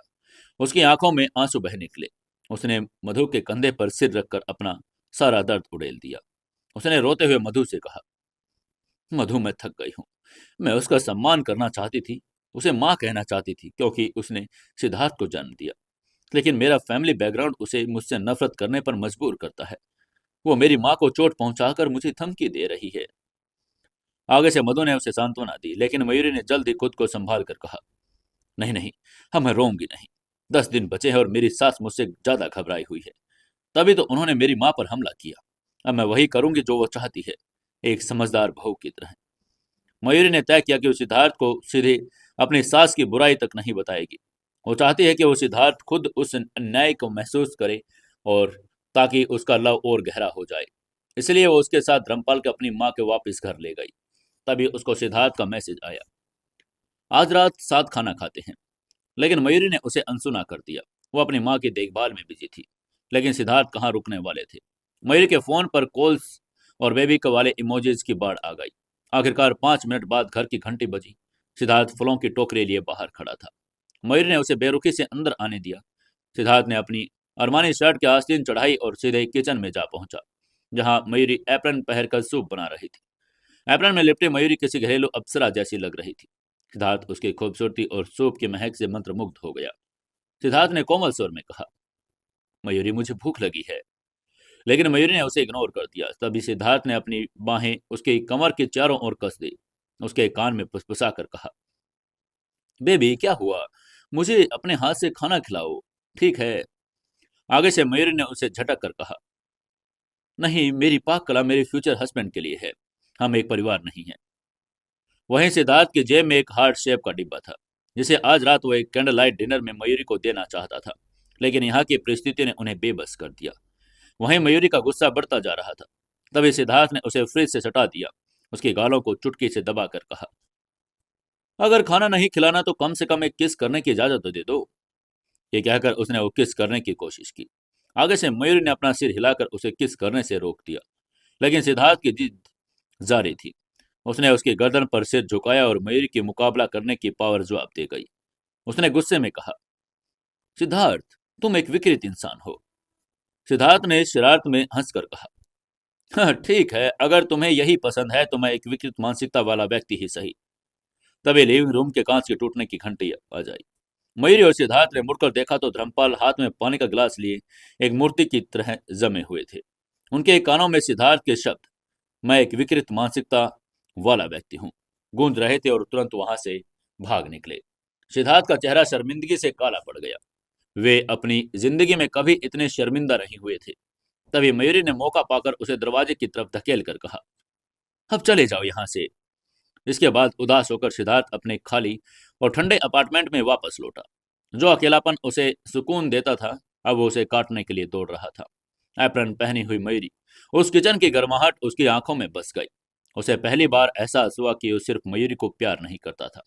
उसकी आंखों में आंसू बह निकले। उसने मधु के कंधे पर सिर रखकर अपना सारा दर्द उड़ेल दिया। उसने रोते हुए मधु से कहा, मधु, मैं थक गई हूँ। मैं उसका सम्मान करना चाहती थी, उसे माँ कहना चाहती थी, क्योंकि उसने सिद्धार्थ को जन्म दिया। लेकिन मेरा फैमिली बैकग्राउंड उसे मुझसे नफरत करने पर मजबूर करता है। वो मेरी माँ को चोट पहुंचाकर मुझे धमकी दे रही है। आगे से मधु ने उसे सांत्वना दी, लेकिन मयूरी ने जल्द ही खुद को संभाल कर कहा, नहीं नहीं, अब मैं रोऊंगी नहीं। 10 दिन बचे हैं और मेरी सास मुझसे ज्यादा घबराई हुई है। तभी तो उन्होंने मेरी माँ पर हमला किया। अब मैं वही करूंगी जो वो चाहती है, एक समझदार बहू की तरह। मयूरी ने तय किया कि वो सिद्धार्थ को सीधे अपनी सास की बुराई तक नहीं बताएगी। वो चाहती है कि वो सिद्धार्थ खुद उस अन्याय को महसूस करे, और ताकि उसका लव और गहरा हो जाए। इसलिए वो उसके साथ धर्मपाल के अपनी माँ के वापस घर ले गई। तभी उसको सिद्धार्थ का मैसेज आया, आज रात साथ खाना खाते हैं। लेकिन मयूरी ने उसे अनसुना कर दिया। वो अपनी माँ की देखभाल में बिजी थी। लेकिन सिद्धार्थ कहाँ रुकने वाले थे। मयूरी के फोन पर कॉल्स और बेबी के वाले इमोजीज की बाढ़ आ गई। आखिरकार 5 मिनट बाद घर की घंटी बजी। सिद्धार्थ फलों की टोकरी लिए बाहर खड़ा था। मयूरी ने उसे बेरुखी से अंदर आने दिया। सिद्धार्थ ने अपनी अरमानी शर्ट की आस्तीन चढ़ाई और सीधे किचन में जा पहुंचा, जहां मयूरी एप्रन पहनकर सूप बना रही थी। एप्रन में लिपटी मयूरी किसी घरेलू अप्सरा जैसी लग रही थी। सिद्धार्थ उसकी खूबसूरती और सूप की महक से मंत्रमुग्ध हो गया। सिद्धार्थ ने कोमल स्वर में कहा, मयूरी, मुझे भूख लगी है। लेकिन मयूरी ने उसे इग्नोर कर दिया। तभी सिद्धार्थ ने अपनी बाहें उसके कमर के चारों ओर कस दी। उसके कान में फुसफुसा कर कहा, बेबी, क्या हुआ? मुझे अपने हाथ से खाना खिलाओ, ठीक है? आगे से मयूरी ने उसे झटक कर कहा, नहीं, मेरी पाक कला मेरे फ्यूचर हस्बैंड के लिए है, हम एक परिवार नहीं हैं। वहीं सिद्धार्थ की जेब में एक हार्ट शेप का डिब्बा था, जिसे आज रात वो एक कैंडल लाइट डिनर में मयूरी को देना चाहता था। लेकिन यहाँ की परिस्थिति ने उन्हें बेबस कर दिया। वहीं मयूरी का गुस्सा बढ़ता जा रहा था। तभी सिद्धार्थ ने उसे फ्रिज से सटा दिया। उसके गालों को चुटकी से दबाकर कहा, अगर खाना नहीं खिलाना तो कम से कम एक किस करने की इजाजत तो दे दो। ये कहकर उसने वो किस करने की कोशिश की। आगे से मयूरी ने अपना सिर हिलाकर उसे किस करने से रोक दिया। लेकिन सिद्धार्थ की जिद जारी थी। उसने उसकी गर्दन पर सिर झुकाया और मयूरी की मुकाबला करने की पावर जवाब दे गई। उसने गुस्से में कहा, सिद्धार्थ, तुम एक विकृत इंसान हो। सिद्धार्थ ने शरारत में हंसकर कहा, हाँ, ठीक है, अगर तुम्हें यही पसंद है तो मैं एक विकृत मानसिकता वाला व्यक्ति ही सही। तभी लिविंग रूम के कांच के टूटने की घंटी आ जाई। मयूरी और सिद्धार्थ ने मुड़कर देखा तो धर्मपाल हाथ में पानी का गिलास लिए एक मूर्ति की तरह जमे हुए थे। उनके कानों में सिद्धार्थ के शब्द, मैं एक विकृत मानसिकता वाला व्यक्ति हूँ, गूंज रहे थे, और तुरंत वहां से भाग निकले। सिद्धार्थ का चेहरा शर्मिंदगी से काला पड़ गया। वे अपनी जिंदगी में कभी इतने शर्मिंदा नहीं हुए थे। तभी मयूरी ने मौका पाकर उसे दरवाजे की तरफ धकेल कर कहा, अब चले जाओ यहाँ से। इसके बाद उदास होकर सिद्धार्थ अपने खाली और ठंडे अपार्टमेंट में वापस लौटा। जो अकेलापन उसे सुकून देता था, अब वो उसे काटने के लिए दौड़ रहा था। एप्रन पहनी हुई मयूरी, उस किचन की गर्माहट उसकी आंखों में बस गई। उसे पहली बार एहसास हुआ कि वो सिर्फ मयूरी को प्यार नहीं करता था,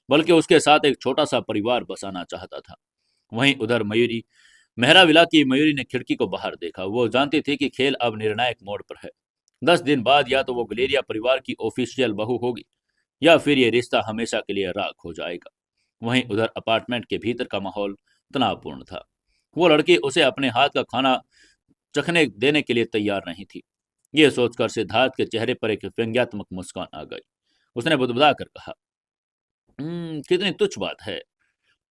बल्कि उसके साथ एक छोटा सा परिवार बसाना चाहता था। वहीं उधर मयूरी, मेहराविला की मयूरी ने खिड़की को बाहर देखा। वो जानती थी कि खेल अब निर्णायक मोड़ पर है। 10 दिन बाद या तो वो गलेरिया परिवार की ऑफिशियल बहू होगी, या फिर ये रिश्ता हमेशा के लिए राख हो जाएगा। वहीं उधर अपार्टमेंट के भीतर का माहौल तनावपूर्ण था। वो लड़की उसे अपने हाथ का खाना चखने देने के लिए तैयार नहीं थी। ये सोचकर सिद्धार्थ के चेहरे पर एक व्यंग्यात्मक मुस्कान आ गई। उसने बुदबुदा कर कहा, कितनी तुच्छ बात है।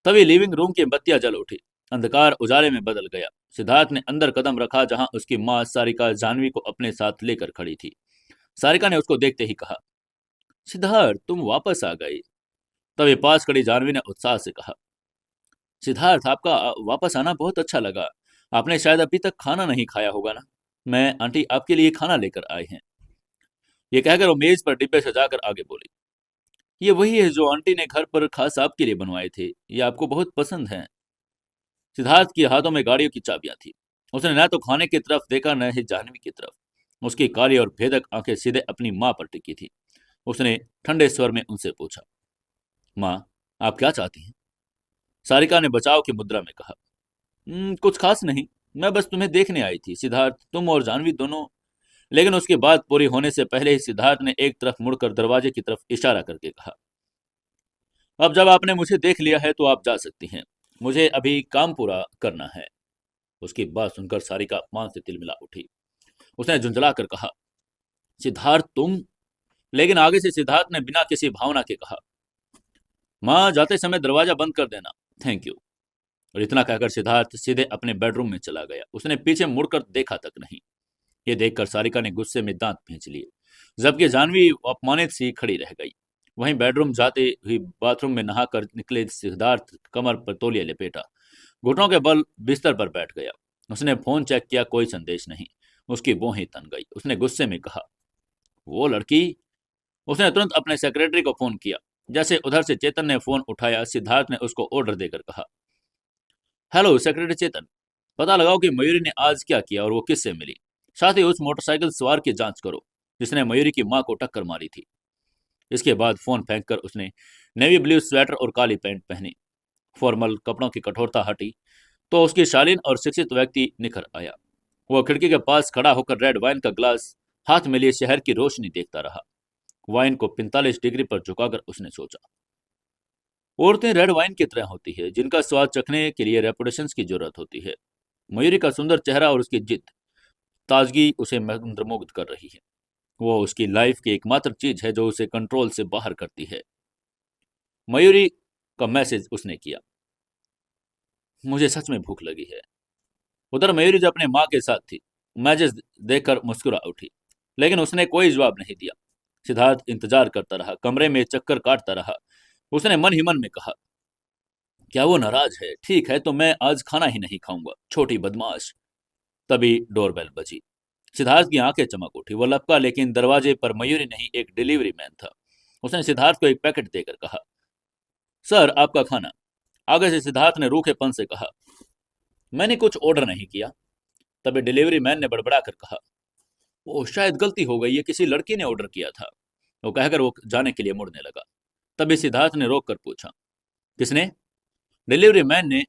तभी लिविंग रूम की बत्तियां जल उठी। अंधकार उजाले में बदल गया। सिद्धार्थ ने अंदर कदम रखा, जहां उसकी माँ सारिका जानवी को अपने साथ लेकर खड़ी थी। सारिका ने उसको देखते ही कहा, सिद्धार्थ, तुम वापस आ गए। तभी पास खड़ी जानवी ने उत्साह से कहा, सिद्धार्थ, आपका वापस आना बहुत अच्छा लगा। आपने शायद अभी तक खाना नहीं खाया होगा ना। मैं आंटी आपके लिए खाना लेकर आए हैं। ये कहकर वो मेज पर डिब्बे सजाकर आगे बोली, ये वही है जो आंटी ने घर पर खास आपके लिए बनवाए थे, ये आपको बहुत पसंद है। सिद्धार्थ के हाथों में गाड़ियों की चाबियां थी। उसने न तो खाने की तरफ देखा, न ही जानवी की तरफ। उसकी काली और भेदक आंखें सीधे अपनी माँ पर टिकी थी। उसने ठंडे स्वर में उनसे पूछा, माँ, आप क्या चाहती हैं? सारिका ने बचाव की मुद्रा में कहा, कुछ खास नहीं, मैं बस तुम्हें देखने आई थी। सिद्धार्थ, तुम और जानवी दोनों लेकिन उसकी बात पूरी होने से पहले ही सिद्धार्थ ने एक तरफ मुड़कर दरवाजे की तरफ इशारा करके कहा, अब जब आपने मुझे देख लिया है तो आप जा सकती हैं, मुझे अभी काम पूरा करना है। उसकी बात सुनकर सारिका अपमान से तिलमिला उठी। उसने झुंझला कर कहा, सिद्धार्थ तुम? लेकिन आगे से सिद्धार्थ ने बिना किसी भावना के कहा, माँ जाते समय दरवाजा बंद कर देना, थैंक यू। और इतना कहकर सिद्धार्थ सीधे अपने बेडरूम में चला गया। उसने पीछे मुड़कर देखा तक नहीं। ये देखकर सारिका ने गुस्से में दांत भींच लिए, जबकि जानवी अपमानित सी खड़ी रह गई। वहीं बेडरूम जाते हुई बाथरूम में नहाकर निकले सिद्धार्थ कमर पर तौलिया लपेटा, घुटनों के बल बिस्तर पर बैठ गया। उसने फोन चेक किया, कोई संदेश नहीं। उसकी भौहें तन गई। उसने गुस्से में कहा, वो लड़की। उसने तुरंत अपने सेक्रेटरी को फोन किया। जैसे उधर से चेतन ने फोन उठाया, सिद्धार्थ ने उसको ऑर्डर देकर कहा, हेलो सेक्रेटरी चेतन, पता लगाओ कि मयूरी ने आज क्या किया और वो किससे मिली। साथ ही उस मोटरसाइकिल सवार की जांच करो जिसने मयूरी की मां को टक्कर मारी थी। इसके बाद फोन फेंककर उसने नेवी ब्लू स्वेटर और काली पैंट पहनी। फॉर्मल कपड़ों की कठोरता हटी तो उसकी शालीन और शिक्षित व्यक्ति निखर आया। वह खिड़की के पास खड़ा होकर रेड वाइन का ग्लास हाथ में लिए शहर की रोशनी देखता रहा। वाइन को 45 डिग्री पर झुकाकर उसने सोचा, औरतें रेड वाइन की तरह होती है जिनका स्वाद चखने के लिए रेपुटेशन की जरूरत होती है। मयूरी का सुंदर चेहरा और उसकी जिद, ताजगी उसे मंत्रमुग्ध कर रही है। वो उसकी लाइफ की एकमात्र चीज है जो उसे कंट्रोल से बाहर करती है। मयूरी का मैसेज उसने किया, मुझे सच में भूख लगी है। उधर मयूरी जो अपने माँ के साथ थी, मैसेज देखकर मुस्कुरा उठी, लेकिन उसने कोई जवाब नहीं दिया। सिद्धार्थ इंतजार करता रहा, कमरे में चक्कर काटता रहा। उसने मन ही मन में कहा, क्या वो नाराज है? ठीक है, तो मैं आज खाना ही नहीं खाऊंगा, छोटी बदमाश। तभी डोरबेल बजी। सिद्धार्थ की आंखें चमक उठी। वो लपका, लेकिन दरवाजे पर मयूरी नहीं, एक डिलीवरी मैन था। उसने सिद्धार्थ को एक पैकेट देकर कहा, सर आपका खाना। आगे से सिद्धार्थ ने रूखेपन से कहा, मैंने कुछ ऑर्डर नहीं किया। तभी डिलीवरी मैन ने बड़बड़ाकर कहा, वो शायद गलती हो गई है, किसी लड़की ने ऑर्डर किया था। वो कहकर वो जाने के लिए मुड़ने लगा। तभी सिद्धार्थ ने रोक कर पूछा, किसने? डिलीवरी मैन ने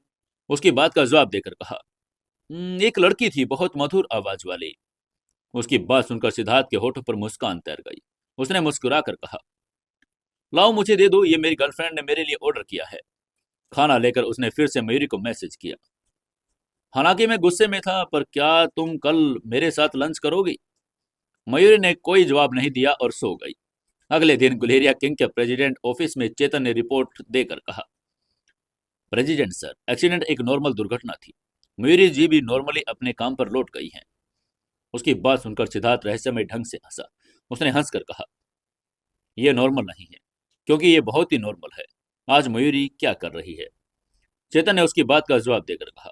उसकी बात का जवाब देकर कहा, एक लड़की थी, बहुत मधुर आवाज वाली। उसकी बात सुनकर सिद्धार्थ के होठों पर मुस्कान तैर गई। उसने मुस्कुरा कर कहा, लाओ मुझे दे दो, ये मेरी गर्लफ्रेंड ने मेरे लिए ऑर्डर किया है। खाना लेकर उसने फिर से मयूरी को मैसेज किया, हालांकि मैं गुस्से में था, पर क्या तुम कल मेरे साथ लंच करोगी? मयूरी ने कोई जवाब नहीं दिया और सो गई। अगले दिन गुलेरिया किंग के प्रेसिडेंट ऑफिस में चेतन ने रिपोर्ट देकर कहा, प्रेसिडेंट सर, एक्सीडेंट एक नॉर्मल दुर्घटना थी। मयूरी जी भी नॉर्मली अपने काम पर लौट गई हैं। उसकी बात सुनकर सिद्धार्थ रहस्यमय ढंग से हंसा। उसने हंसकर कहा, यह नॉर्मल नहीं है, क्योंकि यह बहुत ही नॉर्मल है। आज मयूरी क्या कर रही है? चेतन ने उसकी बात का जवाब देकर कहा,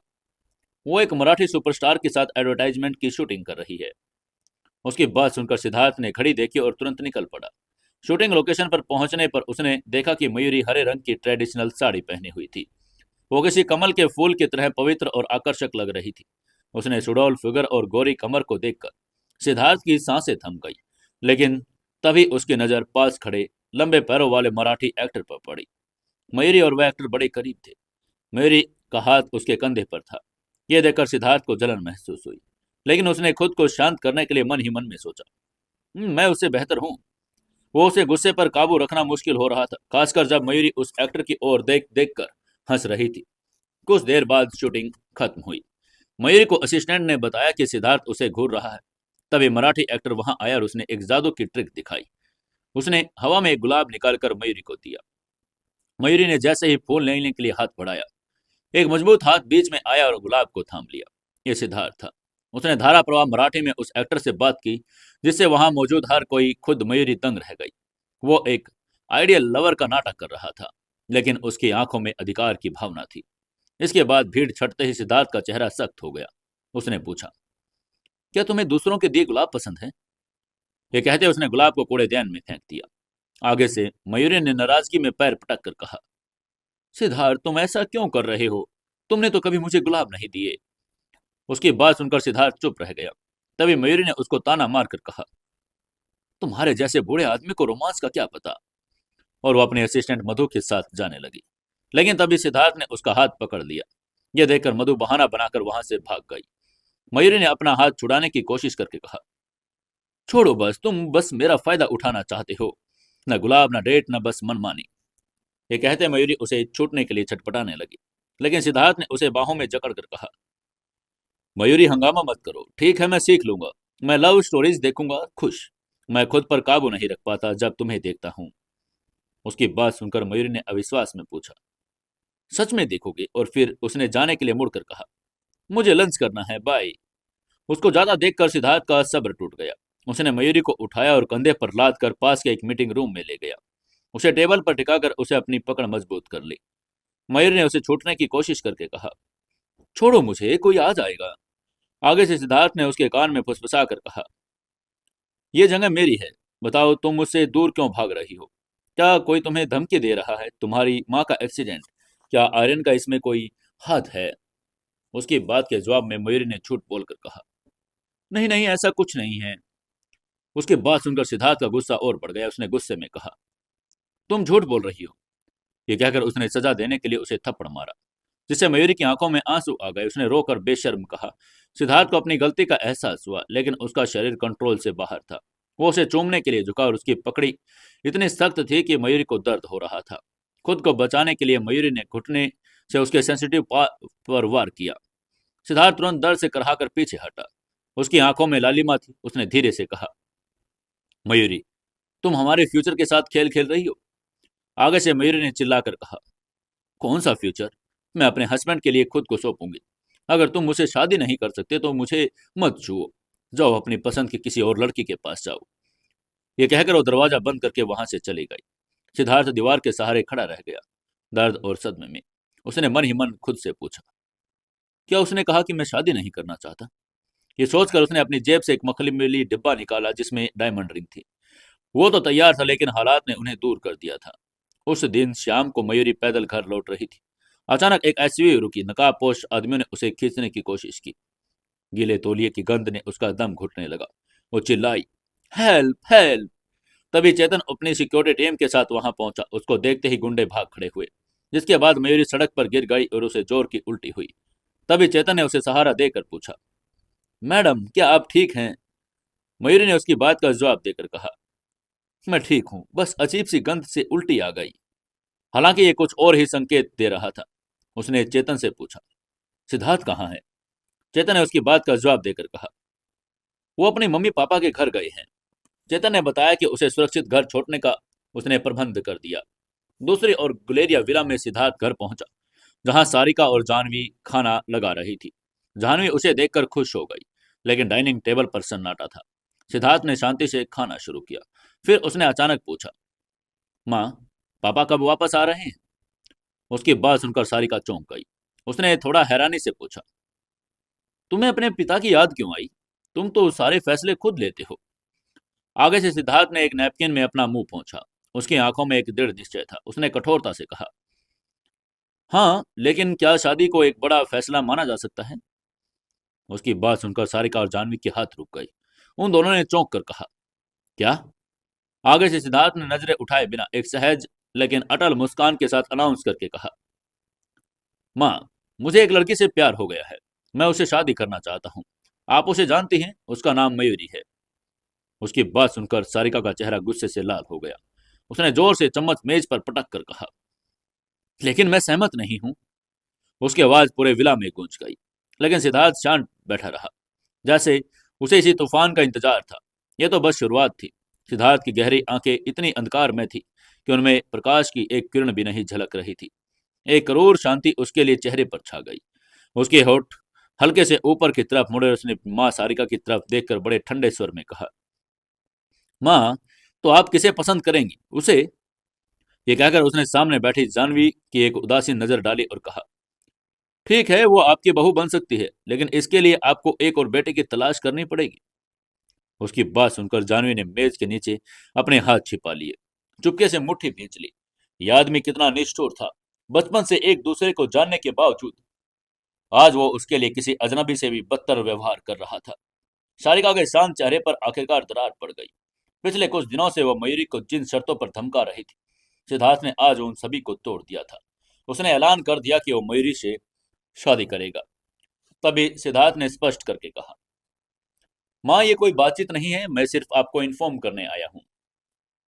वो एक मराठी सुपरस्टार के साथ एडवर्टाइजमेंट की शूटिंग कर रही है। उसकी बात सुनकर सिद्धार्थ ने घड़ी देखी और तुरंत निकल पड़ा। शूटिंग लोकेशन पर पहुंचने पर उसने देखा कि मयूरी हरे रंग की ट्रेडिशनल साड़ी पहनी हुई थी। वो किसी कमल के फूल की तरह पवित्र और आकर्षक लग रही थी। उसने सुडौल फिगर और गोरी कमर को देखकर सिद्धार्थ की सांसें थम गई, लेकिन तभी उसकी नजर पास खड़े लंबे पैरों वाले मराठी एक्टर पर पड़ी। मयूरी और वह एक्टर बड़े करीब थे। मयूरी का हाथ उसके कंधे पर था। यह देखकर सिद्धार्थ को जलन महसूस हुई, लेकिन उसने खुद को शांत करने के लिए मन ही मन में सोचा, मैं उससे बेहतर हूँ। वो उसे गुस्से पर काबू रखना मुश्किल हो रहा था, खासकर जब मयूरी उस एक्टर की ओर देख देख कर हंस रही थी। कुछ देर बाद शूटिंग खत्म हुई। मयूरी को असिस्टेंट ने बताया कि सिद्धार्थ उसे घूर रहा है। तभी मराठी एक्टर वहां आया और उसने एक जादू की ट्रिक दिखाई। उसने हवा में एक गुलाब निकालकर मयूरी को दिया। मयूरी ने जैसे ही फूल लेने के लिए हाथ बढ़ाया, एक मजबूत हाथ बीच में आया और गुलाब को थाम लिया। यह सिद्धार्थ था। उसने धारा प्रवाह मराठी में उस एक्टर से बात की, जिससे वहां मौजूद हर कोई, खुद मयूरी, दंग रह गई। वो एक आइडियल लवर का नाटक कर रहा था, लेकिन उसकी आंखों में अधिकार की भावना थी। इसके बाद भीड़ छटते ही सिद्धार्थ का चेहरा सख्त हो गया। उसने पूछा, क्या तुम्हें दूसरों के दिए गुलाब पसंद है? ये कहते उसने गुलाब को कूड़ेदान में फेंक दिया। आगे से मयूरी ने नाराजगी में पैर पटक कर कहा, सिद्धार्थ तुम ऐसा क्यों कर रहे हो? तुमने तो कभी मुझे गुलाब नहीं दिए। उसकी बात सुनकर सिद्धार्थ चुप रह गया। तभी मयूरी ने उसको ताना मारकर कहा, तुम्हारे जैसे बूढ़े आदमी को रोमांस का क्या पता? और वो अपने असिस्टेंट मधु के साथ जाने लगी। लेकिन तभी सिद्धार्थ ने उसका हाथ पकड़ लिया। यह देखकर मधु बहाना बनाकर वहां से भाग गई। मयूरी ने अपना हाथ छुड़ाने की कोशिश करके कहा, छोड़ो बस, तुम बस मेरा फायदा उठाना चाहते हो। न गुलाब, न डेट, न बस मनमानी। ये कहते मयूरी उसे छूटने के लिए छटपटाने लगी, लेकिन सिद्धार्थ ने उसे बाहों में जकड़ कर कहा, मयूरी हंगामा मत करो, ठीक है मैं सीख लूंगा। मैं लव स्टोरीज देखूंगा, खुश। मैं खुद पर काबू नहीं रख पाता जब तुम्हें देखता हूँ। उसकी बात सुनकर मयूरी ने अविश्वास में पूछा, सच में देखोगे? और फिर उसने जाने के लिए मुड़कर कहा, मुझे लंच करना है, बाय। उसको ज्यादा देखकर सिद्धार्थ का सब्र टूट गया। उसने मयूरी को उठाया और कंधे पर लाद कर पास के एक मीटिंग रूम में ले गया। उसे टेबल पर टिकाकर उसे अपनी पकड़ मजबूत कर ली। मयूरी ने उसे छूटने की कोशिश करके कहा, छोड़ो मुझे, कोई आ जाएगा। आगे से सिद्धार्थ ने उसके कान में फुसफुसा कर कहा, ये जगह मेरी है। बताओ तुम मुझसे दूर क्यों भाग रही हो? क्या कोई तुम्हें धमकी दे रहा है? तुम्हारी माँ का एक्सीडेंट, क्या आर्यन का इसमें कोई हाथ है? उसकी बात के जवाब में मयूरी ने झूठ बोलकर कहा, नहीं नहीं, ऐसा कुछ नहीं है। उसकी बात सुनकर सिद्धार्थ का गुस्सा और बढ़ गया। उसने गुस्से में कहा, तुम झूठ बोल रही हो। ये कहकर उसने सजा देने के लिए उसे थप्पड़ मारा, जिससे मयूरी की आंखों में आंसू आ गए। उसने रोकर बेशर्म कहा। सिद्धार्थ को अपनी गलती का एहसास हुआ, लेकिन उसका शरीर कंट्रोल से बाहर था। वो उसे चूमने के लिए झुका और उसकी पकड़ी इतनी सख्त थी कि मयूरी को दर्द हो रहा था। खुद को बचाने के लिए मयूरी ने घुटने से उसके सेंसिटिव पर वार किया। सिद्धार्थ तुरंत दर्द से कराहकर पीछे हटा। उसकी आंखों में लालिमा थी। उसने धीरे से कहा, मयूरी, तुम हमारे फ्यूचर के साथ खेल खेल रही हो। आगे से मयूरी ने चिल्लाकर कहा, कौन सा फ्यूचर? मैं अपने हस्बैंड के लिए खुद को सौंपूंगी। अगर तुम मुझसे शादी नहीं कर सकते तो मुझे मत छुओ। जाओ अपनी पसंद की किसी और लड़की के पास जाओ। ये कहकर वो दरवाजा बंद करके वहां से चली गई। सिद्धार्थ दीवार के सहारे खड़ा रह गया, दर्द और सदमे में। उसने मन ही मन खुद से पूछा, क्या उसने कहा कि मैं शादी नहीं करना चाहता? ये सोचकर उसने अपनी जेब से एक मखमली डिब्बा निकाला जिसमें डायमंड रिंग थी। वो तो तैयार था, लेकिन हालात ने उन्हें दूर कर दिया था। उस दिन शाम को मयूरी पैदल घर लौट रही थी। अचानक एक एसयूवी रुकी। नकाबपोश आदमियों ने उसे खींचने की कोशिश की। गीले तौलिए की गंध ने उसका दम घुटने लगा। वो चिल्लाई, हेल्प हेल्प। तभी चेतन अपनी सिक्योरिटी टीम के साथ वहां पहुंचा। उसको देखते ही गुंडे भाग खड़े हुए, जिसके बाद मयूरी सड़क पर गिर गई और उसे जोर की उल्टी हुई। तभी चेतन ने उसे सहारा देकर पूछा, मैडम क्या आप ठीक हैं? मयूरी ने उसकी बात का जवाब देकर कहा, मैं ठीक हूं, बस अजीब सी गंध से उल्टी आ गई। हालांकि ये कुछ और ही संकेत दे रहा था। उसने चेतन से पूछा, सिद्धार्थ कहाँ है? चेतन ने उसकी बात का जवाब देकर कहा, वो अपनी मम्मी पापा के घर गए हैं। चेतन ने बताया कि उसे सुरक्षित घर छोड़ने का उसने प्रबंध कर दिया। दूसरी ओर गुलेरिया विला में सिद्धार्थ घर पहुंचा, जहां सारिका और जानवी खाना लगा रही थी। जानवी उसे देखकर खुश हो गई, लेकिन डाइनिंग टेबल पर सन्नाटा था। सिद्धार्थ ने शांति से खाना शुरू किया। फिर उसने अचानक पूछा, माँ, पापा कब वापस आ रहे हैं? उसकी बात सुनकर सारिका चौंक गई। उसने थोड़ा हैरानी से पूछा, तुम्हें अपने पिता की याद क्यों आई? तुम तो सारे फैसले खुद लेते हो। आगे से सिद्धार्थ ने एक नैपकिन में अपना मुंह पोंछा। उसकी आंखों में एक दृढ़ निश्चय था। उसने कठोरता से कहा, हाँ, लेकिन क्या शादी को एक बड़ा फैसला माना जा सकता है? उसकी बात सुनकर सारिका और जानवी के हाथ रुक गए। उन दोनों ने चौंक कर कहा, क्या? आगे से सिद्धार्थ ने नजरें उठाए बिना एक सहज लेकिन अटल मुस्कान के साथ अनाउंस करके कहा, माँ, मुझे एक लड़की से प्यार हो गया है। मैं उसे शादी करना चाहता हूँ। आप उसे जानती हैं, उसका नाम मयूरी है। उसकी बात सुनकर सारिका का चेहरा गुस्से से लाल हो गया। उसने जोर से चम्मच मेज पर पटक कर कहा, लेकिन मैं सहमत नहीं हूं। उसकी आवाज पूरे विला में गूंज गई, लेकिन सिद्धार्थ शांत बैठा रहा, जैसे उसे इसी तूफान का इंतजार था। यह तो बस शुरुआत थी। सिद्धार्थ की गहरी आंखें इतनी अंधकार में थी कि उनमें प्रकाश की एक किरण भी नहीं झलक रही थी। एक करूर शांति उसके लिए चेहरे पर छा गई। उसके होठ हल्के से ऊपर की तरफ मुड़े। उसने माँ सारिका की तरफ देखकर बड़े ठंडे स्वर में कहा, माँ, तो आप किसे पसंद करेंगी, उसे? ये कहकर उसने सामने बैठी जानवी की एक उदासीन नजर डाली और कहा, ठीक है, वो आपकी बहू बन सकती है, लेकिन इसके लिए आपको एक और बेटे की तलाश करनी पड़ेगी। उसकी बात सुनकर जानवी ने मेज के नीचे अपने हाथ छिपा लिए, चुपके से मुट्ठी भींच ली। यह आदमी कितना निष्ठुर था। बचपन से एक दूसरे को जानने के बावजूद आज वो उसके लिए किसी अजनबी से भी बदतर व्यवहार कर रहा था। सारिका के शांत चेहरे पर आखिरकार दरार पड़ गई। पिछले कुछ दिनों से वह मयूरी को जिन शर्तों पर धमका रही थी, सिद्धार्थ ने आज उन सभी को तोड़ दिया था। उसने ऐलान कर दिया कि वो मयूरी से शादी करेगा। तभी सिद्धार्थ ने स्पष्ट करके कहा, माँ, ये कोई बातचीत नहीं है, मैं सिर्फ आपको इन्फॉर्म करने आया हूँ।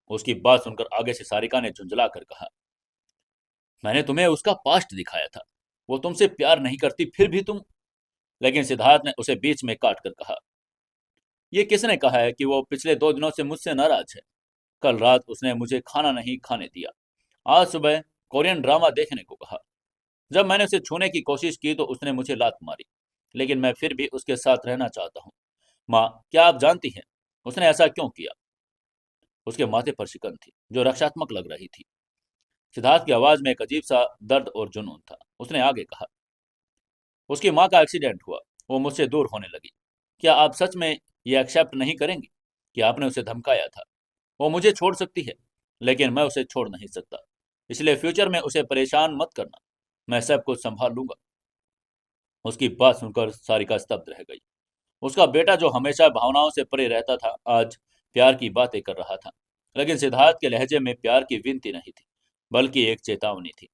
उसकी बात सुनकर आगे से सारिका ने झुंझला कर कहा, मैंने तुम्हें उसका पास्ट दिखाया था, वो तुमसे प्यार नहीं करती फिर भी तुम। लेकिन सिद्धार्थ ने उसे बीच में काट कर कहा, ये किसने कहा है कि वो पिछले 2 दिनों से मुझसे नाराज है? कल रात उसने मुझे खाना नहीं खाने दिया, आज सुबह कोरियन ड्रामा देखने को कहा। जब मैंने उसे छूने की कोशिश की तो उसने मुझे लात मारी, लेकिन मैं फिर भी उसके साथ रहना चाहता हूँ। माँ, क्या आप जानती हैं उसने ऐसा क्यों किया? उसके माथे पर शिकन थी जो रक्षात्मक लग रही थी। सिद्धार्थ की आवाज में एक अजीब सा दर्द और जुनून था। उसने आगे कहा, उसकी माँ का एक्सीडेंट हुआ, वो मुझसे दूर होने लगी। क्या आप सच में ये एक्सेप्ट नहीं करेंगी कि आपने उसे धमकाया था? वो मुझे छोड़ सकती है, लेकिन मैं उसे छोड़ नहीं सकता। इसलिए फ्यूचर में उसे परेशान मत करना, मैं सब कुछ संभाल लूंगा। उसकी बात सुनकर सारिका स्तब्ध रह गई। उसका बेटा जो हमेशा भावनाओं से परे रहता था, आज प्यार की बातें कर रहा था। लेकिन सिद्धार्थ के लहजे में प्यार की विनती नहीं थी, बल्कि एक चेतावनी थी।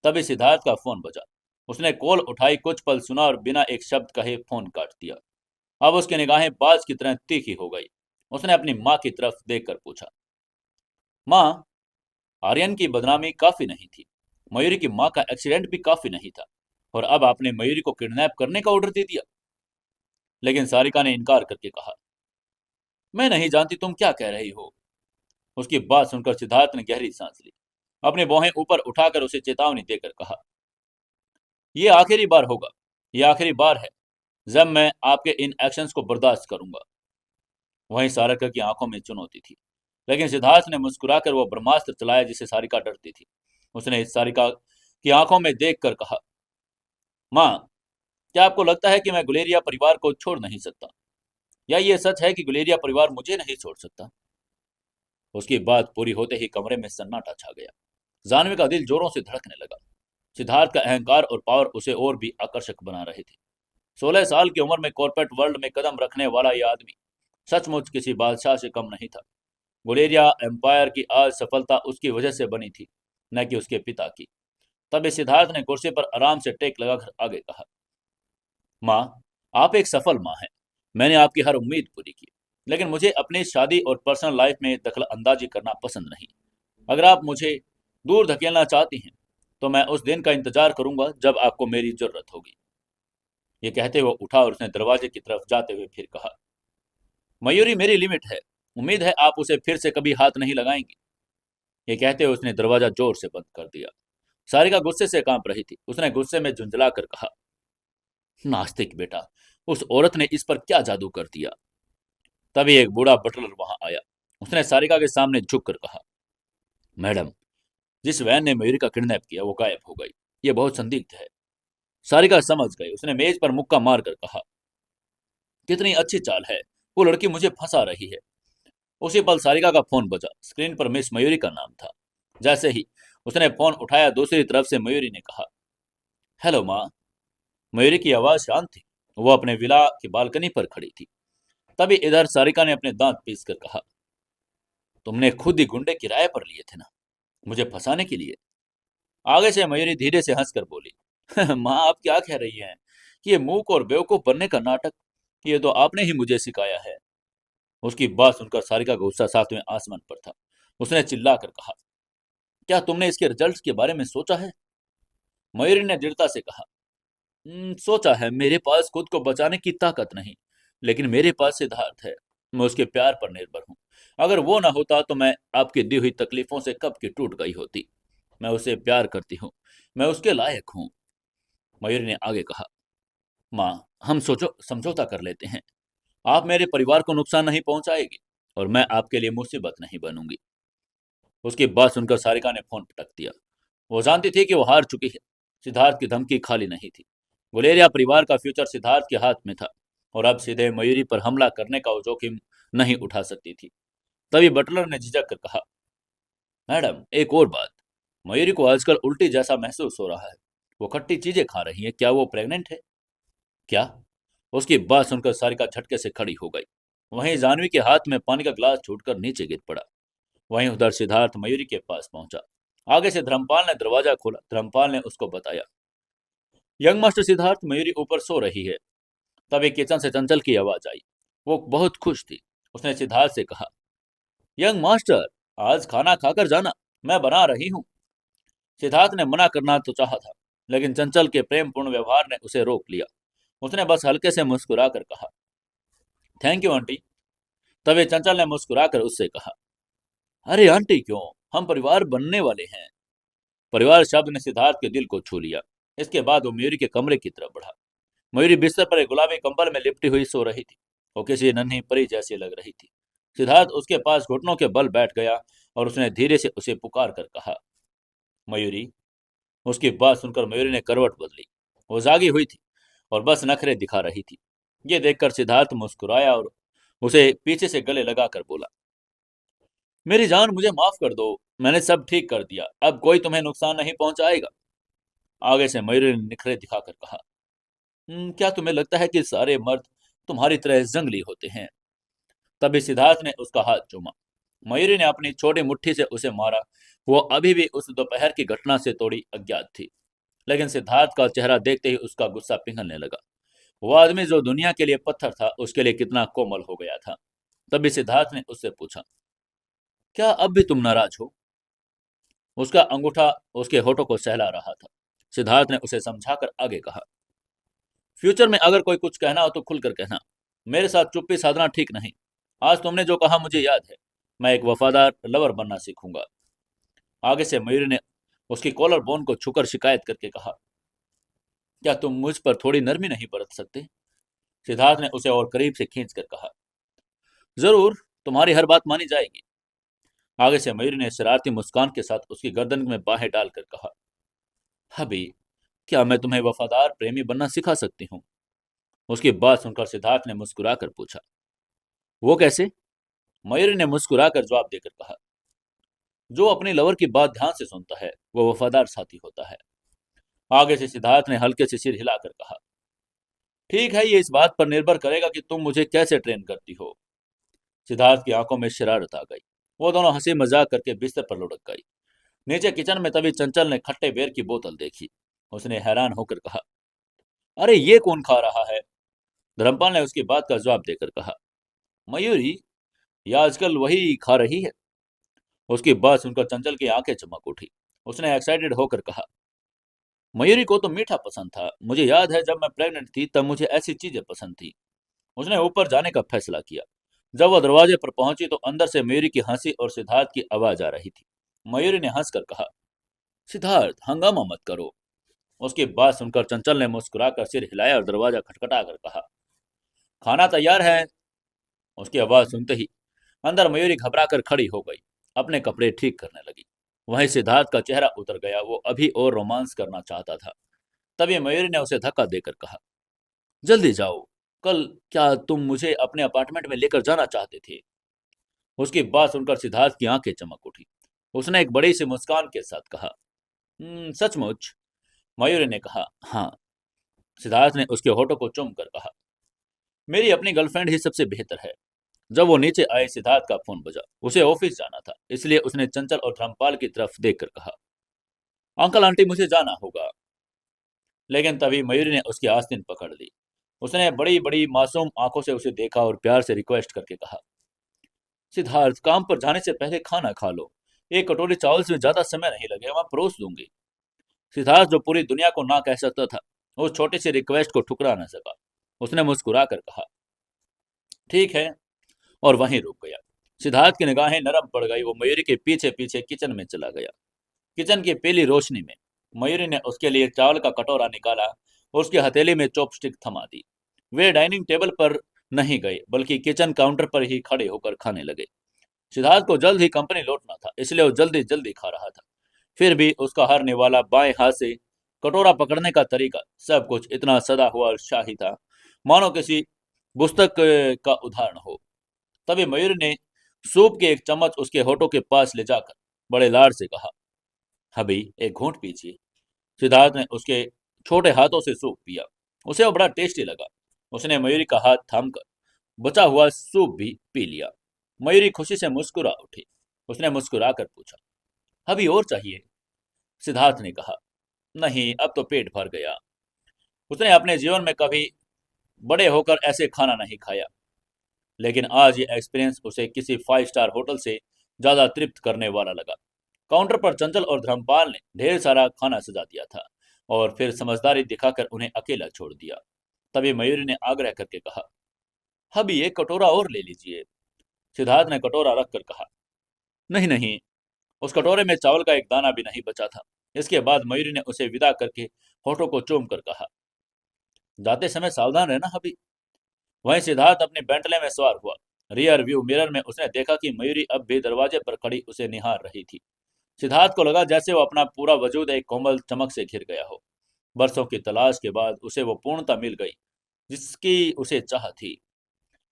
तभी सिद्धार्थ का फोन बजा। उसने कॉल उठाई, कुछ पल सुना और बिना एक शब्द कहे फोन काट दिया। अब उसकी निगाहें बाज की तरह तीखी हो गई। उसने अपनी माँ की तरफ देखकर पूछा, माँ, आर्यन की बदनामी काफी नहीं थी, मयूरी की माँ का एक्सीडेंट भी काफी नहीं था, और अब आपने मयूरी को किडनैप करने का ऑर्डर दे दिया? लेकिन सारिका ने इनकार करके कहा, मैं नहीं जानती तुम क्या कह रही हो। उसकी बात सुनकर सिद्धार्थ ने गहरी सांस ली। अपनी बाहें ऊपर उठाकर उसे चेतावनी देकर कहा, यह आखिरी बार होगा, यह आखिरी बार है जब मैं आपके इन एक्शंस को बर्दाश्त करूंगा। वहीं सारिका की आंखों में चुनौती थी, लेकिन सिद्धार्थ ने मुस्कुराकर वो ब्रह्मास्त्र चलाया जिसे सारिका डरती थी। उसने इस सारिका की आंखों में देखकर कहा, माँ, क्या आपको लगता है कि मैं गुलेरिया परिवार को छोड़ नहीं सकता, या ये सच है कि गुलेरिया परिवार मुझे नहीं छोड़ सकता? उसकी बात पूरी होते ही कमरे में सन्नाटा छा गया। जानवी का दिल जोरों से धड़कने लगा। सिद्धार्थ का अहंकार और पावर उसे और भी आकर्षक बना रहे थे। 16 साल की उम्र में कॉर्पोरेट वर्ल्ड में कदम रखने वाला यह आदमी सचमुच किसी बादशाह से कम नहीं था। गुलेरिया एम्पायर की आज सफलता उसकी वजह से बनी थी, न कि उसके पिता की। तभी सिद्धार्थ ने कुर्सी पर आराम से टेक लगाकर आगे कहा, माँ, आप एक सफल माँ हैं। मैंने आपकी हर उम्मीद पूरी की, लेकिन मुझे अपनी शादी और पर्सनल लाइफ में दखल अंदाजी करना पसंद नहीं। अगर आप मुझे दूर धकेलना चाहती हैं, तो मैं उस दिन का इंतजार करूंगा जब आपको मेरी जरूरत होगी। ये कहते हुए उठा और उसने दरवाजे की तरफ जाते हुए फिर कहा, मयूरी मेरी लिमिट है, उम्मीद है आप उसे फिर से कभी हाथ नहीं लगाएंगी। ये कहते हुए उसने दरवाजा जोर से बंद कर दिया। सारिका गुस्से से कांप रही थी। उसने गुस्से में झुंझला कर कहा, नास्तिक बेटा, उस औरत ने इस पर क्या जादू कर दिया? तभी एक बूढ़ा बटलर वहां आया। उसने सारिका के सामने झुक कर कहा, मैडम, जिस वैन ने मयूरी का किडनैप किया वो गायब हो गई। ये बहुत संदिग्ध है। सारिका समझ गई। उसने मेज पर मुक्का मारकर कहा, कितनी अच्छी चाल है, वो लड़की मुझे फंसा रही है। उसी पल सारिका का फोन बजा। स्क्रीन पर मिस मयूरी का नाम था। जैसे ही उसने फोन उठाया, दूसरी तरफ से मयूरी ने कहा, हेलो माँ। मयूरी की आवाज शांत थी। वो अपने विला की बालकनी पर खड़ी थी। तभी इधर सारिका ने अपने दांत पीस कर कहा, तुमने खुद ही गुंडे किराए पर लिए थे ना, मुझे फंसाने के लिए? आगे से मयूरी धीरे से हंसकर बोली, माँ, आप क्या कह रही हैं? ये मूक और बेवकूफ बनने का नाटक, ये तो आपने ही मुझे सिखाया है। उसकी बात सुनकर सारिका का गुस्सा 7वें आसमान पर था। उसने चिल्लाकर कहा, क्या तुमने इसके रिजल्ट्स के बारे में सोचा है? मयूरी ने दृढ़ता से कहा, सोचा है, मेरे पास खुद को बचाने की ताकत नहीं, लेकिन मेरे पास सिद्धार्थ है। मैं उसके प्यार पर निर्भर हूँ। अगर वो ना होता तो मैं आपकी दी हुई तकलीफों से कब की टूट गई होती। मैं उसे प्यार करती हूँ, मैं उसके लायक हूँ। मयूरी ने आगे कहा, माँ, हम सोचो समझौता कर लेते हैं। आप मेरे परिवार को नुकसान नहीं पहुंचाएगी, और मैं आपके लिए मुसीबत नहीं बनूंगी। उसकी बात सुनकर सारिका ने फोन पटक दिया। वो जानती थी कि वो हार चुकी है। सिद्धार्थ की धमकी खाली नहीं थी। गुलेरिया परिवार का फ्यूचर सिद्धार्थ के हाथ में था, और अब सीधे मयूरी पर हमला करने का वो जोखिम नहीं उठा सकती थी। तभी बटलर ने झिझक कर कहा, मैडम, एक और बात। मयूरी को आजकल उल्टी जैसा महसूस हो रहा है। वो खट्टी चीजें खा रही है। क्या वो प्रेग्नेंट है? क्या? उसकी बात सुनकर सारिका झटके से खड़ी हो गई। वहीं जानवी के हाथ में पानी का गिलास छूटकर नीचे गिर पड़ा। वहीं उधर सिद्धार्थ मयूरी के पास पहुंचा। आगे से धर्मपाल ने दरवाजा खोला। धर्मपाल ने उसको बताया, यंग मास्टर सिद्धार्थ, मयूरी ऊपर सो रही है। तभी किचन से चंचल की आवाज आई। वो बहुत खुश थी। उसने सिद्धार्थ से कहा, यंग मास्टर, आज खाना खाकर जाना, मैं बना रही हूँ। सिद्धार्थ ने मना करना तो चाहा था, लेकिन चंचल के प्रेमपूर्ण व्यवहार ने उसे रोक लिया। उसने बस हल्के से मुस्कुराकर कहा, थैंक यू आंटी। तभी चंचल ने मुस्कुराकर उससे कहा, अरे आंटी क्यों, हम परिवार बनने वाले हैं। परिवार शब्द ने सिद्धार्थ के दिल को छू लिया। इसके बाद वो मयूरी के कमरे की तरफ बढ़ा। मयूरी बिस्तर पर एक गुलाबी कंबल में लिपटी हुई सो रही थी। वो किसी नन्ही परी जैसी लग रही थी। सिद्धार्थ उसके पास घुटनों के बल बैठ गया और उसने धीरे से उसे पुकार कर कहा, मयूरी। उसकी बात सुनकर मयूरी ने करवट बदली। वो जागी हुई थी और बस नखरे दिखा रही थी। ये देखकर सिद्धार्थ मुस्कुराया और उसे पीछे से गले लगाकर बोला, मेरी जान, मुझे माफ कर दो। मैंने सब ठीक कर दिया, अब कोई तुम्हें नुकसान नहीं पहुंचाएगा। आगे से मयूरी ने निखरे दिखाकर कहा, क्या तुम्हें लगता है कि सारे मर्द तुम्हारी तरह जंगली होते हैं?" तभी सिद्धार्थ ने उसका हाथ चूमा। मयूरी ने अपनी छोटी मुट्ठी से उसे मारा। वो अभी भी उस दोपहर की घटना से थोड़ी अज्ञात थी, लेकिन सिद्धार्थ का चेहरा देखते ही उसका गुस्सा पिघलने लगा। वो आदमी जो दुनिया के लिए पत्थर था, उसके लिए कितना कोमल हो गया था। तभी सिद्धार्थ ने उससे पूछा, क्या अब भी तुम नाराज हो? उसका अंगूठा उसके होठों को सहला रहा था। सिद्धार्थ ने उसे समझाकर आगे कहा, फ्यूचर में अगर कोई कुछ कहना हो तो खुलकर कहना। मेरे साथ चुप्पी साधना ठीक नहीं। आज तुमने जो कहा मुझे याद है। मैं एक वफादार लवर बनना सीखूंगा। आगे से मयूरी ने उसकी कॉलर बोन को छूकर शिकायत करके कहा, क्या तुम मुझ पर थोड़ी नरमी नहीं बरत सकते? सिद्धार्थ ने उसे और करीब से खींच कर कहा, जरूर, तुम्हारी हर बात मानी जाएगी। आगे से मयूरी ने शरारती मुस्कान के साथ उसकी गर्दन में बाहें डालकर कहा, हबी, क्या मैं तुम्हें वफादार प्रेमी बनना सिखा सकती हूँ? उसकी बात सुनकर सिद्धार्थ ने मुस्कुराकर पूछा, वो कैसे? मयूरी ने मुस्कुराकर जवाब देकर कहा, जो अपनी लवर की बात ध्यान से सुनता है वो वफादार साथी होता है। आगे से सिद्धार्थ ने हल्के से सिर हिलाकर कहा, ठीक है, ये इस बात पर निर्भर करेगा कि तुम मुझे कैसे ट्रेन करती हो। सिद्धार्थ की आंखों में शरारत आ गई। वो दोनों हंसी मजाक करके बिस्तर पर लुढ़क गई। नीचे किचन में तभी चंचल ने खट्टे बेर की बोतल देखी। उसने हैरान होकर कहा, अरे ये कौन खा रहा है? धर्मपाल ने उसकी बात का जवाब देकर कहा, मयूरी, ये आजकल वही खा रही है। उसकी बात सुनकर चंचल की आंखें चमक उठी। उसने एक्साइटेड होकर कहा, मयूरी को तो मीठा पसंद था। मुझे याद है जब मैं प्रेग्नेंट थी तब मुझे ऐसी चीजें पसंद थी। उसने ऊपर जाने का फैसला किया। जब वह दरवाजे पर पहुंची तो अंदर से मयूरी की हंसी और सिद्धार्थ की आवाज आ रही थी। मयूरी ने हंसकर कहा, सिद्धार्थ, हंगामा मत करो। उसकी बात सुनकर चंचल ने मुस्कुराकर सिर हिलाया और दरवाजा खटखटा कर कहा, खाना तैयार है। उसकी आवाज सुनते ही अंदर मयूरी घबराकर खड़ी हो गई। अपने कपड़े ठीक करने लगी। वहीं सिद्धार्थ का चेहरा उतर गया। वो अभी और रोमांस करना चाहता था। तभी मयूरी ने उसे धक्का देकर कहा, जल्दी जाओ। कल क्या तुम मुझे अपने अपार्टमेंट में लेकर जाना चाहते थे? उसकी बात सुनकर सिद्धार्थ की आंखें चमक उठी। उसने एक बड़ी सी मुस्कान के साथ कहा, सचमुच?" मयूरी ने कहा, हाँ। सिद्धार्थ ने उसके होठों को चूम कर कहा, मेरी अपनी गर्लफ्रेंड ही सबसे बेहतर है। जब वो नीचे आए, सिद्धार्थ का फोन बजा। उसे ऑफिस जाना था, इसलिए उसने चंचल और धर्मपाल की तरफ देखकर कहा, अंकल आंटी, मुझे जाना होगा। लेकिन तभी मयूरी ने उसकी आस्तीन पकड़ ली। उसने बड़ी बड़ी मासूम आंखों से उसे देखा और प्यार से रिक्वेस्ट करके कहा, सिद्धार्थ, काम पर जाने से पहले खाना खा लो। एक कटोरी चावल से ज्यादा समय नहीं लगेगा, मैं परोस दूंगी। सिद्धार्थ, जो पूरी दुनिया को ना कह सकता था, उस छोटी सी रिक्वेस्ट को ठुकरा न सका। उसने मुस्कुरा कर कहा, ठीक है, और वहीं रुक गया। सिद्धार्थ की निगाहें नरम पड़ गई। वो मयूरी के पीछे पीछे किचन में चला गया। किचन की पीली रोशनी में मयूरी ने उसके लिए चावल का कटोरा निकाला और उसकी हथेली में चॉपस्टिक थमा दी। वे डाइनिंग टेबल पर नहीं गए, बल्कि किचन काउंटर पर ही खड़े होकर खाने लगे। सिद्धार्थ को जल्द ही कंपनी लौटना था, इसलिए वो जल्दी जल्दी खा रहा था। फिर भी उसका हारने वाला बाएं हाथ से कटोरा पकड़ने का तरीका, सब कुछ इतना सदा हुआ और शाही था, मानो किसी पुस्तक का उदाहरण हो। तभी मयूर ने सूप के एक चम्मच उसके होठों के पास ले जाकर बड़े लाड से कहा, अभी एक घूंट पीजिए। सिद्धार्थ ने उसके छोटे हाथों से सूप पिया। उसे वो बड़ा टेस्टी लगा। उसने मयूरी का हाथ थामकर बचा हुआ सूप भी पी लिया। मयूरी खुशी से मुस्कुरा उठी। उसने मुस्कुराकर पूछा, अभी और चाहिए? सिद्धार्थ ने कहा, नहीं, अब तो पेट भर गया। उसने अपने जीवन में कभी बड़े होकर ऐसे खाना नहीं खाया। लेकिन आज ये एक्सपीरियंस उसे किसी 5 स्टार होटल से ज्यादा तृप्त करने वाला लगा। काउंटर पर चंचल और धर्मपाल ने ढेर सारा खाना सजा दिया था और फिर समझदारी दिखाकर उन्हें अकेला छोड़ दिया। तभी मयूरी ने आग्रह करके कहा, अभी एक कटोरा और ले लीजिए। सिद्धार्थ ने कटोरा रखकर कहा, नहीं नहीं। उस कटोरे में चावल का एक दाना भी नहीं बचा था। इसके बाद मयूरी ने उसे विदा करके होठों को चूम कर कहा, जाते समय सावधान रहना अभी। वहीं सिद्धार्थ अपने बेंटले में सवार हुआ। रियर व्यू मिरर में उसने देखा कि मयूरी अब भी दरवाजे पर खड़ी उसे निहार रही थी। सिद्धार्थ को लगा जैसे वो अपना पूरा वजूद एक कोमल चमक से घिर गया हो। बरसों की तलाश के बाद उसे वो पूर्णता मिल गई जिसकी उसे चाह थी।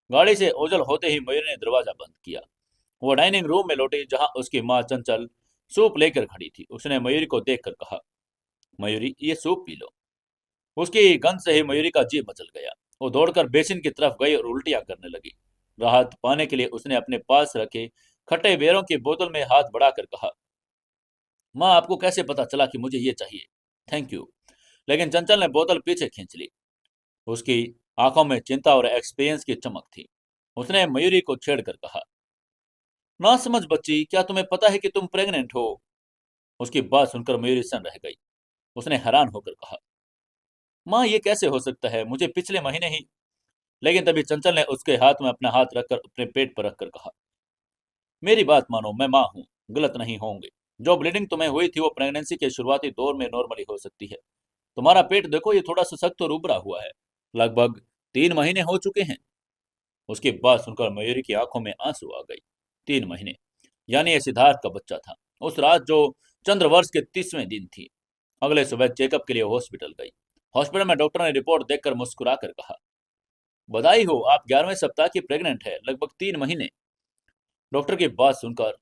गाड़ी से ओझल होते ही मयूरी ने दरवाजा बंद किया। वो डाइनिंग रूम में लौटी जहां उसकी माँ चंचल सूप लेकर खड़ी थी। उसने मयूरी को देखकर कहा, मयूरी ये सूप पी लो। उसकी गंध से ही मयूरी का जी मचल गया। वो दौड़कर बेसिन की तरफ गई और उल्टियां करने लगी। राहत पाने के लिए उसने अपने पास रखे खट्टे बेरों की बोतल में हाथ बढ़ाकर कहा, माँ आपको कैसे पता चला कि मुझे ये चाहिए? Thank you. लेकिन चंचल ने बोतल पीछे खींच ली। उसकी आंखों में चिंता और एक्सपीरियंस की चमक थी। उसने मयूरी को छेड़कर कहा, ना समझ बच्ची, क्या तुम्हें पता है कि तुम प्रेग्नेंट हो? उसकी बात सुनकर मयूरी सन रह गई। उसने हैरान होकर कहा, माँ ये कैसे हो सकता है? मुझे पिछले महीने ही। लेकिन तभी चंचल ने उसके हाथ में अपना हाथ रखकर अपने पेट पर रखकर कहा, मेरी बात मानो, मैं माँ हूँ, गलत नहीं होंगे। जो ब्लीडिंग तुम्हें हुई थी वो प्रेगनेंसी के शुरुआती दौर में नॉर्मली हो सकती है। तुम्हारा पेट देखो, ये थोड़ा सा सख्त और उभरा हुआ है। लगभग 3 महीने हो चुके हैं। उसकी बात सुनकर मयूरी की आंखों में आंसू आ गई। 3 महीने, यानी ये सिद्धार्थ का बच्चा था। उस रात जो चंद्रवर्ष के 30वें दिन थी। अगले सुबह चेकअप के लिए हॉस्पिटल गई। हॉस्पिटल में डॉक्टर ने रिपोर्ट देखकर मुस्कुरा कर कहा, बधाई हो, आप 11वें सप्ताह की प्रेग्नेंट है, लगभग 3 महीने। डॉक्टर की बात सुनकर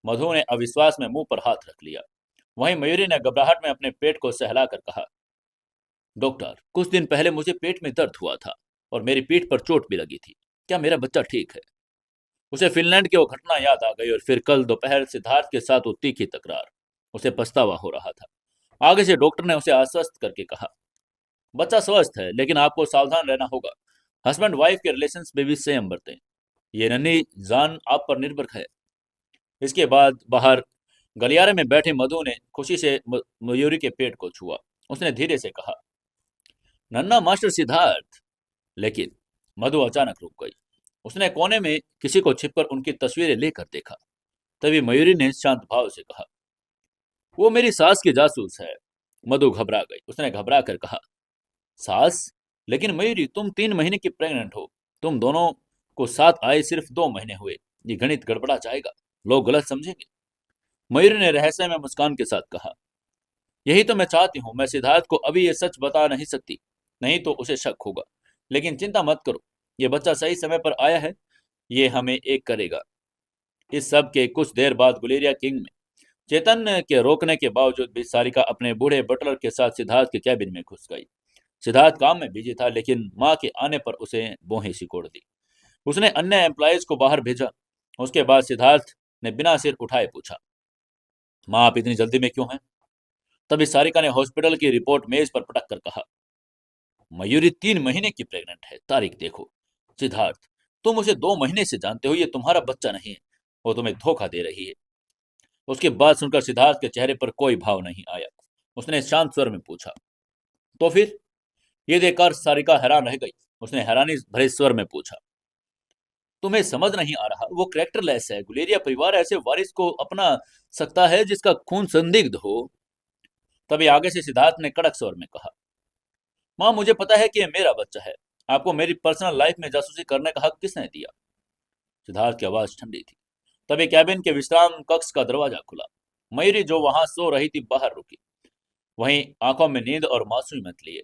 मधु ने अविश्वास में मुंह पर हाथ रख लिया। वहीं मयूरी ने घबराहट में अपने पेट को सहलाकर कहा, डॉक्टर कुछ दिन पहले मुझे पेट में दर्द हुआ था और मेरी पीठ पर चोट भी लगी थी। क्या मेरा बच्चा ठीक है? उसे फिनलैंड की वो घटना याद आ गई और फिर कल दोपहर सिद्धार्थ के साथ वो तीखी तकरार। उसे पछतावा हो रहा था। आगे से डॉक्टर ने उसे आश्वस्त करके कहा, बच्चा स्वस्थ है, लेकिन आपको सावधान रहना होगा। हस्बैंड वाइफ के रिलेशन में भी संयम बरतें। ये नन्ही जान आप पर निर्भर है। इसके बाद बाहर गलियारे में बैठे मधु ने खुशी से मयूरी के पेट को छुआ। उसने धीरे से कहा, नन्ना मास्टर सिद्धार्थ। लेकिन मधु अचानक रुक गई। उसने कोने में किसी को छिपकर उनकी तस्वीरें लेकर देखा। तभी मयूरी ने शांत भाव से कहा, वो मेरी सास की जासूस है। मधु घबरा गई। उसने घबरा कर कहा, सास? लेकिन मयूरी तुम 3 महीने की प्रेग्नेंट हो। तुम दोनों को साथ आए सिर्फ 2 महीने हुए। ये गणित गड़बड़ा जाएगा, लोग गलत समझेंगे। मयूरी ने रहस्य में मुस्कान के साथ कहा, यही तो मैं चाहती हूँ। मैं सिद्धार्थ को अभी ये सच बता नहीं सकती, नहीं तो उसे शक होगा। लेकिन चिंता मत करो, ये बच्चा सही समय पर आया है। ये हमें एक करेगा। इस सब के कुछ देर बाद गुलेरिया किंग में चेतन के रोकने के बावजूद भी सारिका अपने बूढ़े बटलर के साथ सिद्धार्थ के कैबिन में घुस गई। सिद्धार्थ काम में बिजी था, लेकिन माँ के आने पर उसे भौहें सिकोड़ दी। उसने अन्य एम्प्लॉयज को बाहर भेजा। उसके बाद सिद्धार्थ ने बिना सिर उठाए पूछा, माँ आप इतनी जल्दी में क्यों हैं? तभी सारिका ने हॉस्पिटल की रिपोर्ट मेज पर पटक कर कहा, मयूरी 3 महीने की प्रेग्नेंट है, तारीख देखो। सिद्धार्थ तुम उसे 2 महीने से जानते हो, ये तुम्हारा बच्चा नहीं है। वो तुम्हें धोखा दे रही है। उसकी बात सुनकर सिद्धार्थ के चेहरे पर कोई भाव नहीं आया। उसने शांत स्वर में पूछा, तो फिर? ये देखकर सारिका हैरान रह गई। उसने हैरानी भरे स्वर में पूछा, तुम्हें समझ नहीं आ रहा? वो कैरेक्टरलेस है। गुलेरिया परिवार ऐसे वारिस को अपना सकता है जिसका खून संदिग्ध हो। तभी आगे से सिद्धार्थ ने कड़क स्वर में कहा, माँ मुझे पता है कि ये मेरा बच्चा है। आपको मेरी पर्सनल लाइफ में जासूसी करने का हक किसने दिया? सिद्धार्थ की आवाज ठंडी थी। तभी कैबिन के विश्राम कक्ष का दरवाजा खुला। मयूरी जो वहां सो रही थी बाहर रुकी। वहीं आंखों में नींद और मासूमियत लिए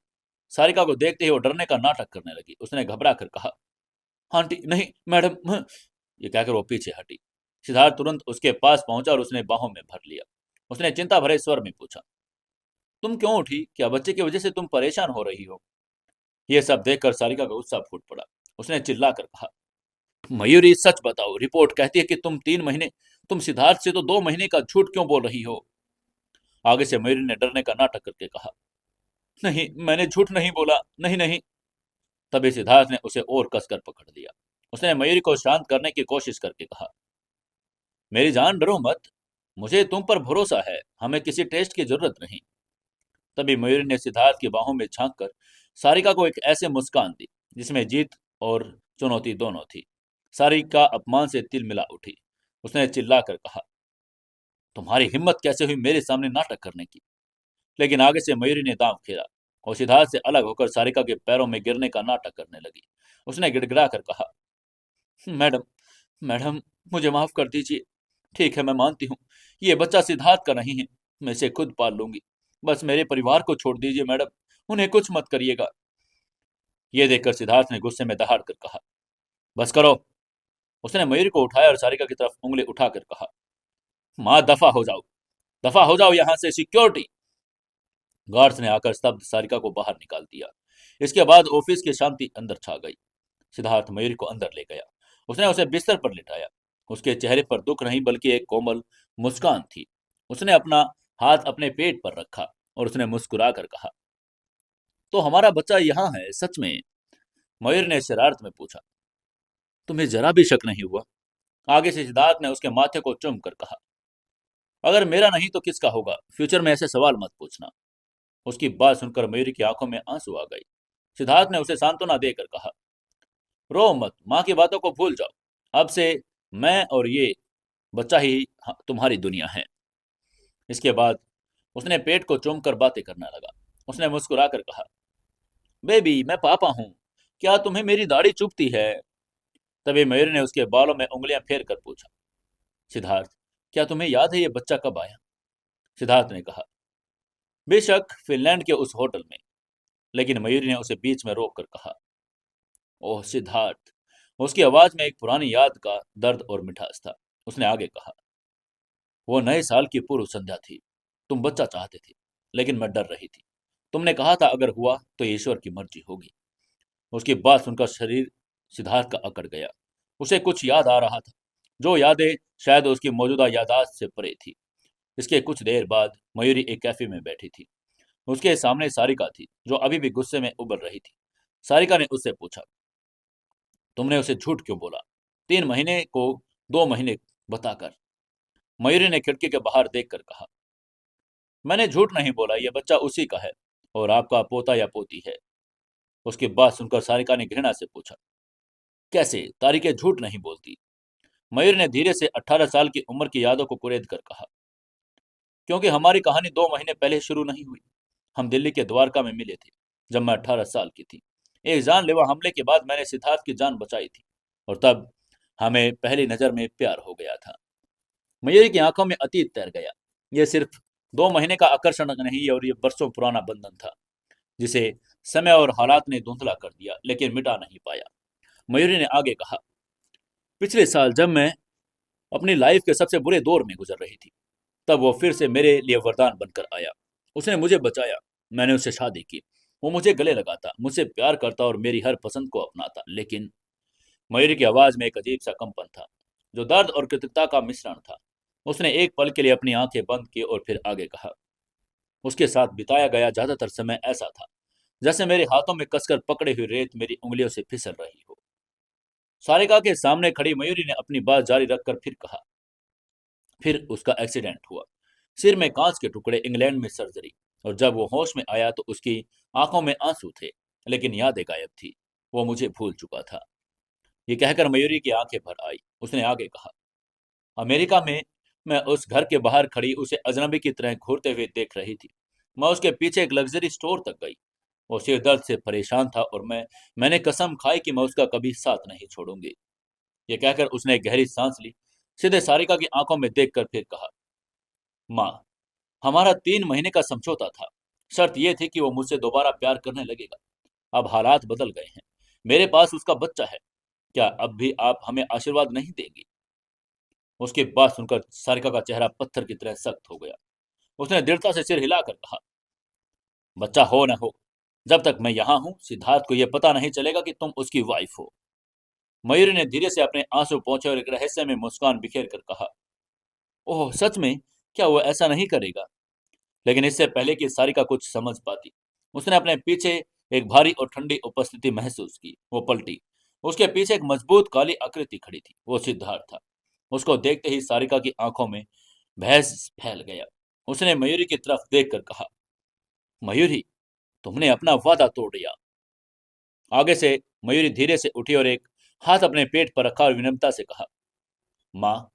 सारिका को देखते ही वो डरने का नाटक करने लगी। उसने घबरा कर कहा, आंटी नहीं, मैडम। ये कहकर वो पीछे हटी। सिद्धार्थ तुरंत उसके पास पहुंचा और उसने बाहों में भर लिया। उसने चिंता भरे स्वर में पूछा, तुम क्यों उठी? क्या बच्चे की वजह से तुम परेशान हो रही हो? यह सब देखकर सारिका का गुस्सा फूट पड़ा। उसने चिल्लाकर कहा, मयूरी सच बताओ, रिपोर्ट कहती है कि तुम सिद्धार्थ से तो 2 महीने का झूठ क्यों बोल रही हो? आगे से मयूरी ने डरने का नाटक करके कहा, नहीं मैंने झूठ नहीं बोला, नहीं नहीं। तभी सिद्धार्थ ने उसे और कसकर पकड़ लिया। उसने मयूरी को शांत करने की कोशिश करके कहा, मेरी जान डरो मत, मुझे तुम पर भरोसा है, हमें किसी टेस्ट की जरूरत नहीं। तभी मयूरी ने सिद्धार्थ की बाहों में झांक कर सारिका को एक ऐसे मुस्कान दी जिसमें जीत और चुनौती दोनों थी। सारिका अपमान से तिल मिला उठी। उसने चिल्लाकर कहा, तुम्हारी हिम्मत कैसे हुई मेरे सामने नाटक करने की? लेकिन आगे से मयूरी ने दांव खेला और सिद्धार्थ से अलग होकर सारिका के पैरों में गिरने का नाटक करने लगी। उसने गिड़गिड़ा कर कहा, मैडम, मैडम, मुझे माफ कर दीजिए। ठीक है, मैं मानती हूँ, ये बच्चा सिद्धार्थ का नहीं है, मैं इसे खुद पाल लूंगी। बस मेरे परिवार को छोड़ दीजिए मैडम, उन्हें कुछ मत करिएगा। ये देखकर सिद्धार्थ ने गुस्से में दहाड़ कर कहा, बस करो। उसने मयूरी को उठाया और सारिका की तरफ उंगली उठाकर कहा, माँ दफा हो जाओ यहाँ से। सिक्योरिटी! गार्ड्स ने आकर स्तब्ध सारिका को बाहर निकाल दिया। इसके बाद ऑफिस की शांति अंदर छा गई। सिद्धार्थ मयूरी को अंदर ले गया। उसने उसे बिस्तर पर लिटाया। उसके चेहरे पर दुख नहीं बल्कि एक कोमल मुस्कान थी। उसने अपना हाथ अपने पेट पर रखा और उसने मुस्कुरा कर कहा, तो हमारा बच्चा यहाँ है सच में? मयूर ने शरारत में पूछा। तुम्हें जरा भी शक नहीं हुआ? आगे से सिद्धार्थ ने उसके माथे को चूम कर कहा, अगर मेरा नहीं तो किसका होगा? फ्यूचर में ऐसे सवाल मत पूछना। उसकी बात सुनकर मयूरी की आंखों में आंसू आ गई। सिद्धार्थ ने उसे सांत्वना देकर कहा, रो मत, माँ की बातों को भूल जाओ। अब से मैं और ये बच्चा ही तुम्हारी दुनिया है। इसके बाद उसने पेट को चूम कर बातें करने लगा। उसने मुस्कुराकर कहा, बेबी, मैं पापा हूँ, क्या तुम्हें मेरी दाढ़ी चुभती है? तभी मयूर ने उसके बालों में उंगलियां फेर कर पूछा, सिद्धार्थ, क्या तुम्हें याद है ये बच्चा कब आया? सिद्धार्थ ने कहा, बेशक, फिनलैंड के उस होटल में। लेकिन मयूरी ने उसे बीच में रोक कर कहा, ओह सिद्धार्थ। उसकी आवाज में एक पुरानी याद का दर्द और मिठास था। उसने आगे कहा, वो नए साल की पूर्व संध्या थी। तुम बच्चा चाहते थे, लेकिन मैं डर रही थी। तुमने कहा था अगर हुआ तो ईश्वर की मर्जी होगी। उसकी बात सुनकर शरीर सिद्धार्थ का अकड़ गया। उसे कुछ याद आ रहा था, जो यादें शायद उसकी मौजूदा यादाश्त से परे थी। इसके कुछ देर बाद मयूरी एक कैफे में बैठी थी। उसके सामने सारिका थी, जो अभी भी गुस्से में उबल रही थी। सारिका ने उससे पूछा, तुमने उसे झूठ क्यों बोला? 3 महीने को 2 महीने बताकर? मयूरी ने खिड़की के बाहर देखकर कहा, मैंने झूठ नहीं बोला, यह बच्चा उसी का है और आपका पोता या पोती है। उसकी बात सुनकर सारिका ने घृणा से पूछा, कैसे? तारिकें झूठ नहीं बोलती। मयूर ने धीरे से 18 साल की उम्र की यादों को कुरेद कर कहा, क्योंकि हमारी कहानी 2 महीने पहले शुरू नहीं हुई। हम दिल्ली के द्वारका में मिले थे जब मैं 18 साल की थी। एक जानलेवा हमले के बाद मैंने सिद्धार्थ की जान बचाई थी और तब हमें पहली नजर में प्यार हो गया था। मयूरी की आंखों में अतीत तैर गया। यह सिर्फ 2 महीने का आकर्षण नहीं और ये बरसों पुराना बंधन था, जिसे समय और हालात ने धुंधला कर दिया लेकिन मिटा नहीं पाया। मयूरी ने आगे कहा, पिछले साल जब मैं अपनी लाइफ के सबसे बुरे दौर में गुजर रही थी, तब वो फिर से मेरे लिए वरदान बनकर आया। उसने मुझे बचाया। मैंने उससे शादी की। वो मुझे गले लगाता, मुझसे प्यार करता और मेरी हर पसंद को अपनाता। लेकिन मयूरी की आवाज में एक अजीब सा कंपन था, जो दर्द और कृतज्ञता का मिश्रण था। उसने एक पल के लिए अपनी आंखें बंद की और फिर आगे कहा, उसके साथ बिताया गया ज्यादातर समय ऐसा था जैसे मेरे हाथों में कसकर पकड़े हुई रेत मेरी उंगलियों से फिसल रही हो। सारिका के सामने खड़ी मयूरी ने अपनी बात जारी रखकर फिर कहा, फिर उसका एक्सीडेंट हुआ। सिर में कांच के टुकड़े, इंग्लैंड में सर्जरी। और जब वो होश में आया तो उसकी आंखों में आंसू थे, लेकिन यादें गायब थी। वो मुझे भूल चुका था। ये कहकर मयूरी की आंखें भर आई। उसने आगे कहा, अमेरिका में मैं उस घर के बाहर खड़ी उसे अजनबी की तरह घूरते हुए देख रही थी। मैं उसके पीछे एक लग्जरी स्टोर तक गई। वो सिर दर्द से परेशान था और मैंने कसम खाई कि मैं उसका कभी साथ नहीं छोड़ूंगी। ये कहकर उसने एक गहरी सांस ली, सीधे सारिका की आंखों में देखकर फिर कहा, माँ, हमारा 3 महीने का समझौता था। शर्त यह थी कि वो मुझसे दोबारा प्यार करने लगेगा। अब हालात बदल गए हैं। मेरे पास उसका बच्चा है। क्या अब भी आप हमें आशीर्वाद नहीं देंगी? उसकी बात सुनकर सारिका का चेहरा पत्थर की तरह सख्त हो गया। उसने दृढ़ता से सिर हिलाकर कहा, बच्चा हो न हो, जब तक मैं यहाँ हूँ सिद्धार्थ को यह पता नहीं चलेगा कि तुम उसकी वाइफ हो। मयूरी ने धीरे से अपने आंसू पोंछे और एक रहस्य में मुस्कान बिखेर कर कहा, ओह सच में? क्या वो ऐसा नहीं करेगा? लेकिन इससे पहले कि सारिका कुछ समझ पाती, उसने अपने पीछे एक भारी और ठंडी उपस्थिति महसूस की। वो पलटी। उसके पीछे एक मजबूत काली आकृति खड़ी थी। वो सिद्धार्थ था। उसको देखते ही सारिका की आंखों में भैंस फैल गया। उसने मयूरी की तरफ देखकर कहा, मयूरी, तुमने अपना वादा तोड़ दिया। आगे से मयूरी धीरे से उठी और एक हाथ अपने पेट पर रखा और विनम्रता से कहा, माँ,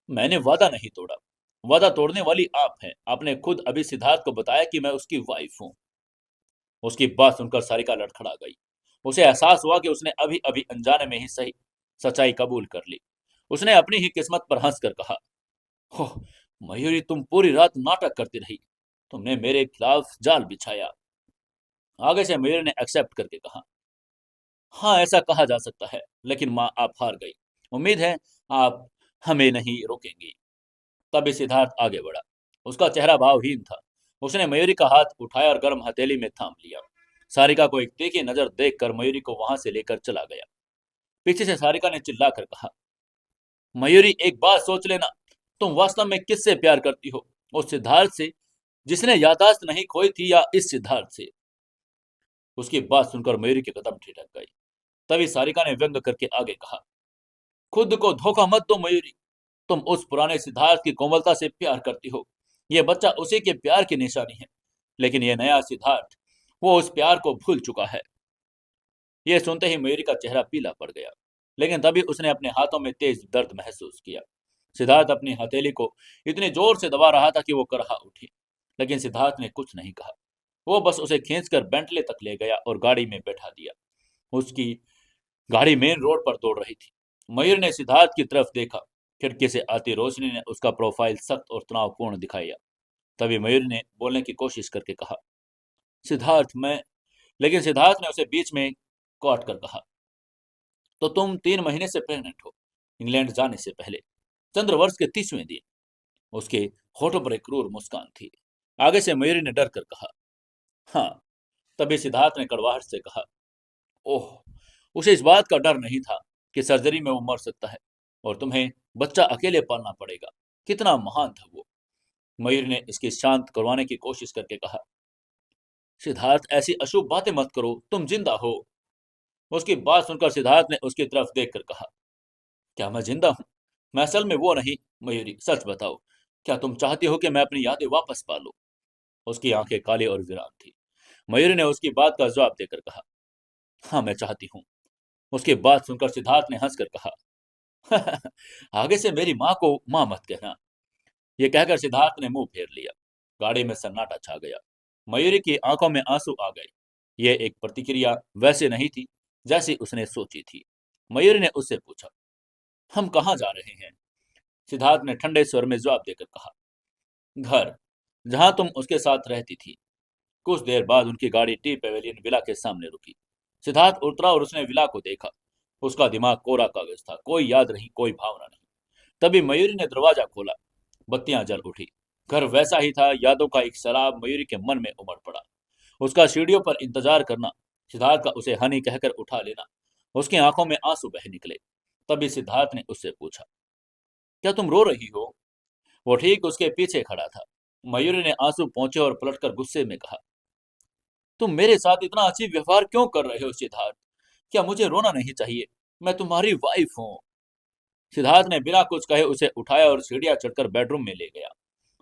मैंने वादा नहीं तोड़ा। वादा तोड़ने वाली आप हैं। आपने खुद अभी सिद्धार्थ को बताया कि मैं उसकी वाइफ हूँ। उसकी बात सुनकर सारिका लड़खड़ा गई। उसे एहसास हुआ कि उसने अभी अभी अनजाने में ही सही सच्चाई कबूल कर ली। उसने अपनी ही किस्मत पर हंसकर कहा, हो मयूरी, तुम पूरी रात नाटक करती रही। तुमने मेरे खिलाफ जाल बिछाया। आगे से मयूरी ने एक्सेप्ट करके कहा, हाँ, ऐसा कहा जा सकता है, लेकिन माँ, आप हार गई। उम्मीद है आप हमें नहीं रोकेंगी। तभी सिद्धार्थ आगे बढ़ा। उसका चेहरा भावहीन था। उसने मयूरी का हाथ उठाया और गर्म हथेली में थाम लिया। सारिका को एक तीखी नजर देखकर मयूरी को वहां से लेकर चला गया। पीछे से सारिका ने चिल्लाकर कहा, मयूरी, एक बात सोच लेना, तुम वास्तव में किससे प्यार करती हो? उस सिद्धार्थ से जिसने याददाश्त नहीं खोई थी, या इस सिद्धार्थ से? उसकी बात सुनकर मयूरी के कदम ठिठक गए। तभी सारिका ने व्यंग करके आगे कहा, खुद को धोखा मत दो मयूरी। तुम उस पुराने सिद्धार्थ की कोमलता से प्यार करती हो। यह बच्चा उसी के प्यार की निशानी है। लेकिन यह नया सिद्धार्थ, वो उस प्यार को भूल चुका है। यह सुनते ही मयूरी का चेहरा पीला पड़ गया। लेकिन तभी उसने अपने हाथों में तेज दर्द महसूस किया। सिद्धार्थ अपनी हथेली को इतनी जोर से दबा रहा था कि वो करहा उठी। लेकिन सिद्धार्थ ने कुछ नहीं कहा। वो बस उसे खींचकर बेंटले तक ले गया और गाड़ी में बैठा दिया। उसकी गाड़ी मेन रोड पर दौड़ रही थी। मयूर ने सिद्धार्थ की तरफ देखा। खिड़की से आती रोशनी ने उसका प्रोफाइल सख्त और तनावपूर्ण दिखाया। तभी मयूर ने बोलने की कोशिश करके कहा, सिद्धार्थ, मैं। लेकिन सिद्धार्थ ने उसे बीच में काट कर कहा, तो तुम 3 महीने से प्रेग्नेंट हो, इंग्लैंड जाने से पहले, चंद्रवर्ष के 30वें दिन। उसके होठों पर एक क्रूर मुस्कान थी। आगे से मयूरी ने डर कर कहा, हाँ। तभी सिद्धार्थ ने कड़वाहट से कहा, ओह। उसे इस बात का डर नहीं था कि सर्जरी में वो मर सकता है और तुम्हें बच्चा अकेले पालना पड़ेगा। कितना महान था वो। मयूर ने इसकी शांत करवाने की कोशिश करके कहा, सिद्धार्थ, ऐसी अशुभ बातें मत करो, तुम जिंदा हो। उसकी बात सुनकर सिद्धार्थ ने उसकी तरफ देखकर कहा, क्या मैं जिंदा हूं? मैं असल में वो नहीं। मयूरी, सच बताओ, क्या तुम चाहती हो कि मैं अपनी यादें वापस पा लूं? उसकी आंखें काली और वीरान थी। मयूरी ने उसकी बात का जवाब देकर कहा, हाँ, मैं चाहती हूँ। उसकी बात सुनकर सिद्धार्थ ने हंसकर कहा, आगे से मेरी माँ को माँ मत कहना। यह कहकर सिद्धार्थ ने मुंह फेर लिया। गाड़ी में सन्नाटा छा गया। मयूरी की आंखों में आंसू आ गए। यह एक प्रतिक्रिया वैसे नहीं थी जैसी उसने सोची थी। मयूरी ने उससे पूछा, हम कहाँ जा रहे हैं? सिद्धार्थ ने ठंडे स्वर में जवाब देकर कहा, घर, जहां तुम उसके साथ रहती थी। कुछ देर बाद उनकी गाड़ी टी पेवेलियन विला के सामने रुकी। सिद्धार्थ उतरा और उसने विला को देखा। उसका दिमाग कोरा कागज था, कोई याद नहीं, कोई भावना नहीं। तभी मयूरी ने दरवाजा खोला। बत्तियां जल उठी। घर वैसा ही था। यादों का एक सैलाब मयूरी के मन में उमड़ पड़ा। उसका सीढ़ियों पर इंतजार करना, सिद्धार्थ का उसे हनी कहकर उठा लेना, उसकी आंखों में आंसू बह निकले। तभी सिद्धार्थ ने उससे पूछा, क्या तुम रो रही हो? वो ठीक उसके पीछे खड़ा था। मयूरी ने आंसू पोंछे और पलटकर गुस्से में कहा, तुम मेरे साथ इतना अजीब व्यवहार क्यों कर रहे हो सिद्धार्थ? क्या मुझे रोना नहीं चाहिए? मैं तुम्हारी वाइफ हूँ। सिद्धार्थ ने बिना कुछ कहे उसे उठाया और सीढ़ियां चढ़कर बेडरूम में ले गया।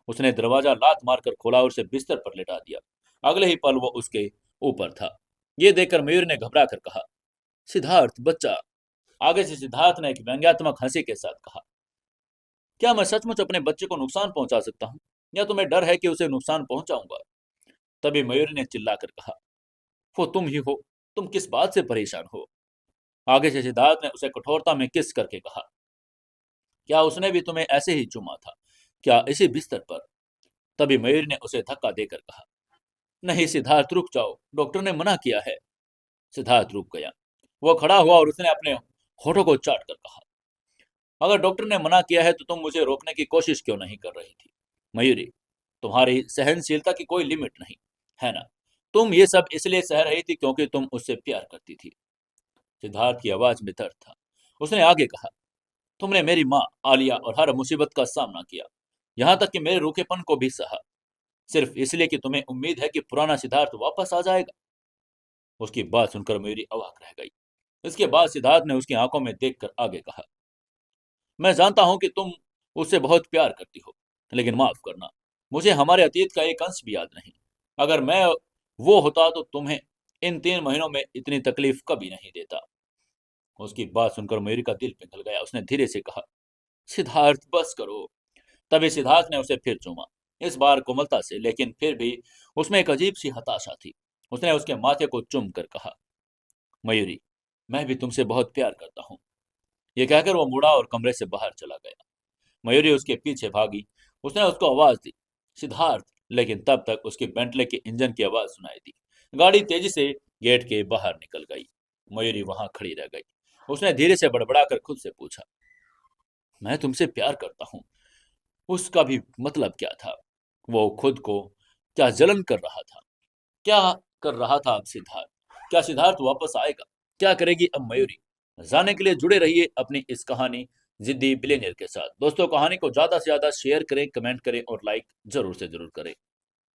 उसने दरवाजा लात मारकर खोला और उसे बिस्तर पर लेटा दिया। अगले ही पल वो उसके ऊपर था। ये देखकर मयूर ने घबरा कर कहा, सिद्धार्थ, बच्चा। आगे से सिद्धार्थ ने एक व्यंग्यात्मक हंसी के साथ कहा, क्या मैं सचमुच अपने बच्चे को नुकसान पहुंचा सकता हूँ, या तुम्हें डर है कि उसे नुकसान पहुंचाऊंगा? तभी मयूर ने चिल्लाकर कहा, वो तुम ही हो। तुम किस बात से परेशान हो? आगे से सिद्धार्थ ने उसे कठोरता में किस करके कहा, क्या उसने भी तुम्हें ऐसे ही चूमा था? क्या इसी बिस्तर पर? तभी मयूर ने उसे धक्का देकर कहा, नहीं सिद्धार्थ, रुक जाओ, डॉक्टर ने मना किया है। सिद्धार्थ रुक गया। वो खड़ा हुआ और उसने अपने होठों को चाट कर कहा, अगर डॉक्टर ने मना किया है तो तुम मुझे रोकने की कोशिश क्यों नहीं कर रही थी? मयूरी, तुम्हारी सहनशीलता की कोई लिमिट नहीं है ना? तुम ये सब इसलिए सह रही थी क्योंकि तुम उससे प्यार करती थी। सिद्धार्थ की आवाज में दर्द था। उसने आगे कहा, तुमने मेरी माँ आलिया और हर मुसीबत का सामना किया, यहाँ तक कि मेरे रूखेपन को भी सहा, सिर्फ इसलिए कि तुम्हें उम्मीद है कि पुराना सिद्धार्थ वापस आ जाएगा। उसकी बात सुनकर मयूरी अवाक रह गई। इसके बाद सिद्धार्थ ने उसकी आंखों में देखकर आगे कहा, मैं जानता हूं कि तुम उससे बहुत प्यार करती हो, लेकिन माफ करना, मुझे हमारे अतीत का एक अंश भी याद नहीं। अगर मैं वो होता तो तुम्हें इन 3 महीनों में इतनी तकलीफ कभी नहीं देता। उसकी बात सुनकर मयूरी का दिल पिघल गया। उसने धीरे से कहा, सिद्धार्थ बस करो। तभी सिद्धार्थ ने उसे फिर चूमा, इस बार कोमलता से, लेकिन फिर भी उसमें एक अजीब सी हताशा थी। उसने उसके माथे को चूम कर कहा, मयूरी, मैं भी तुमसे बहुत प्यार करता हूँ। ये कहकर वो मुड़ा और कमरे से बाहर चला गया। मयूरी उसके पीछे भागी। उसने उसको आवाज दी, सिद्धार्थ, लेकिन तब तक उसकी बेंटले के इंजन की आवाज सुनाई दी। गाड़ी तेजी से गेट के बाहर निकल गई। मयूरी वहां खड़ी रह गई। उसने धीरे से बड़बड़ाकर खुद से पूछा, मैं तुमसे प्यार करता हूँ, उसका भी मतलब क्या था? वो खुद को क्या जलन कर रहा था? क्या कर रहा था अब सिद्धार्थ? क्या सिद्धार्थ वापस आएगा? क्या करेगी अब मयूरी? जानने के लिए जुड़े रहिए अपनी इस कहानी जिद्दी बिलियनियर के साथ। दोस्तों, कहानी को ज्यादा से ज्यादा शेयर करें, कमेंट करें और लाइक जरूर से जरूर करें।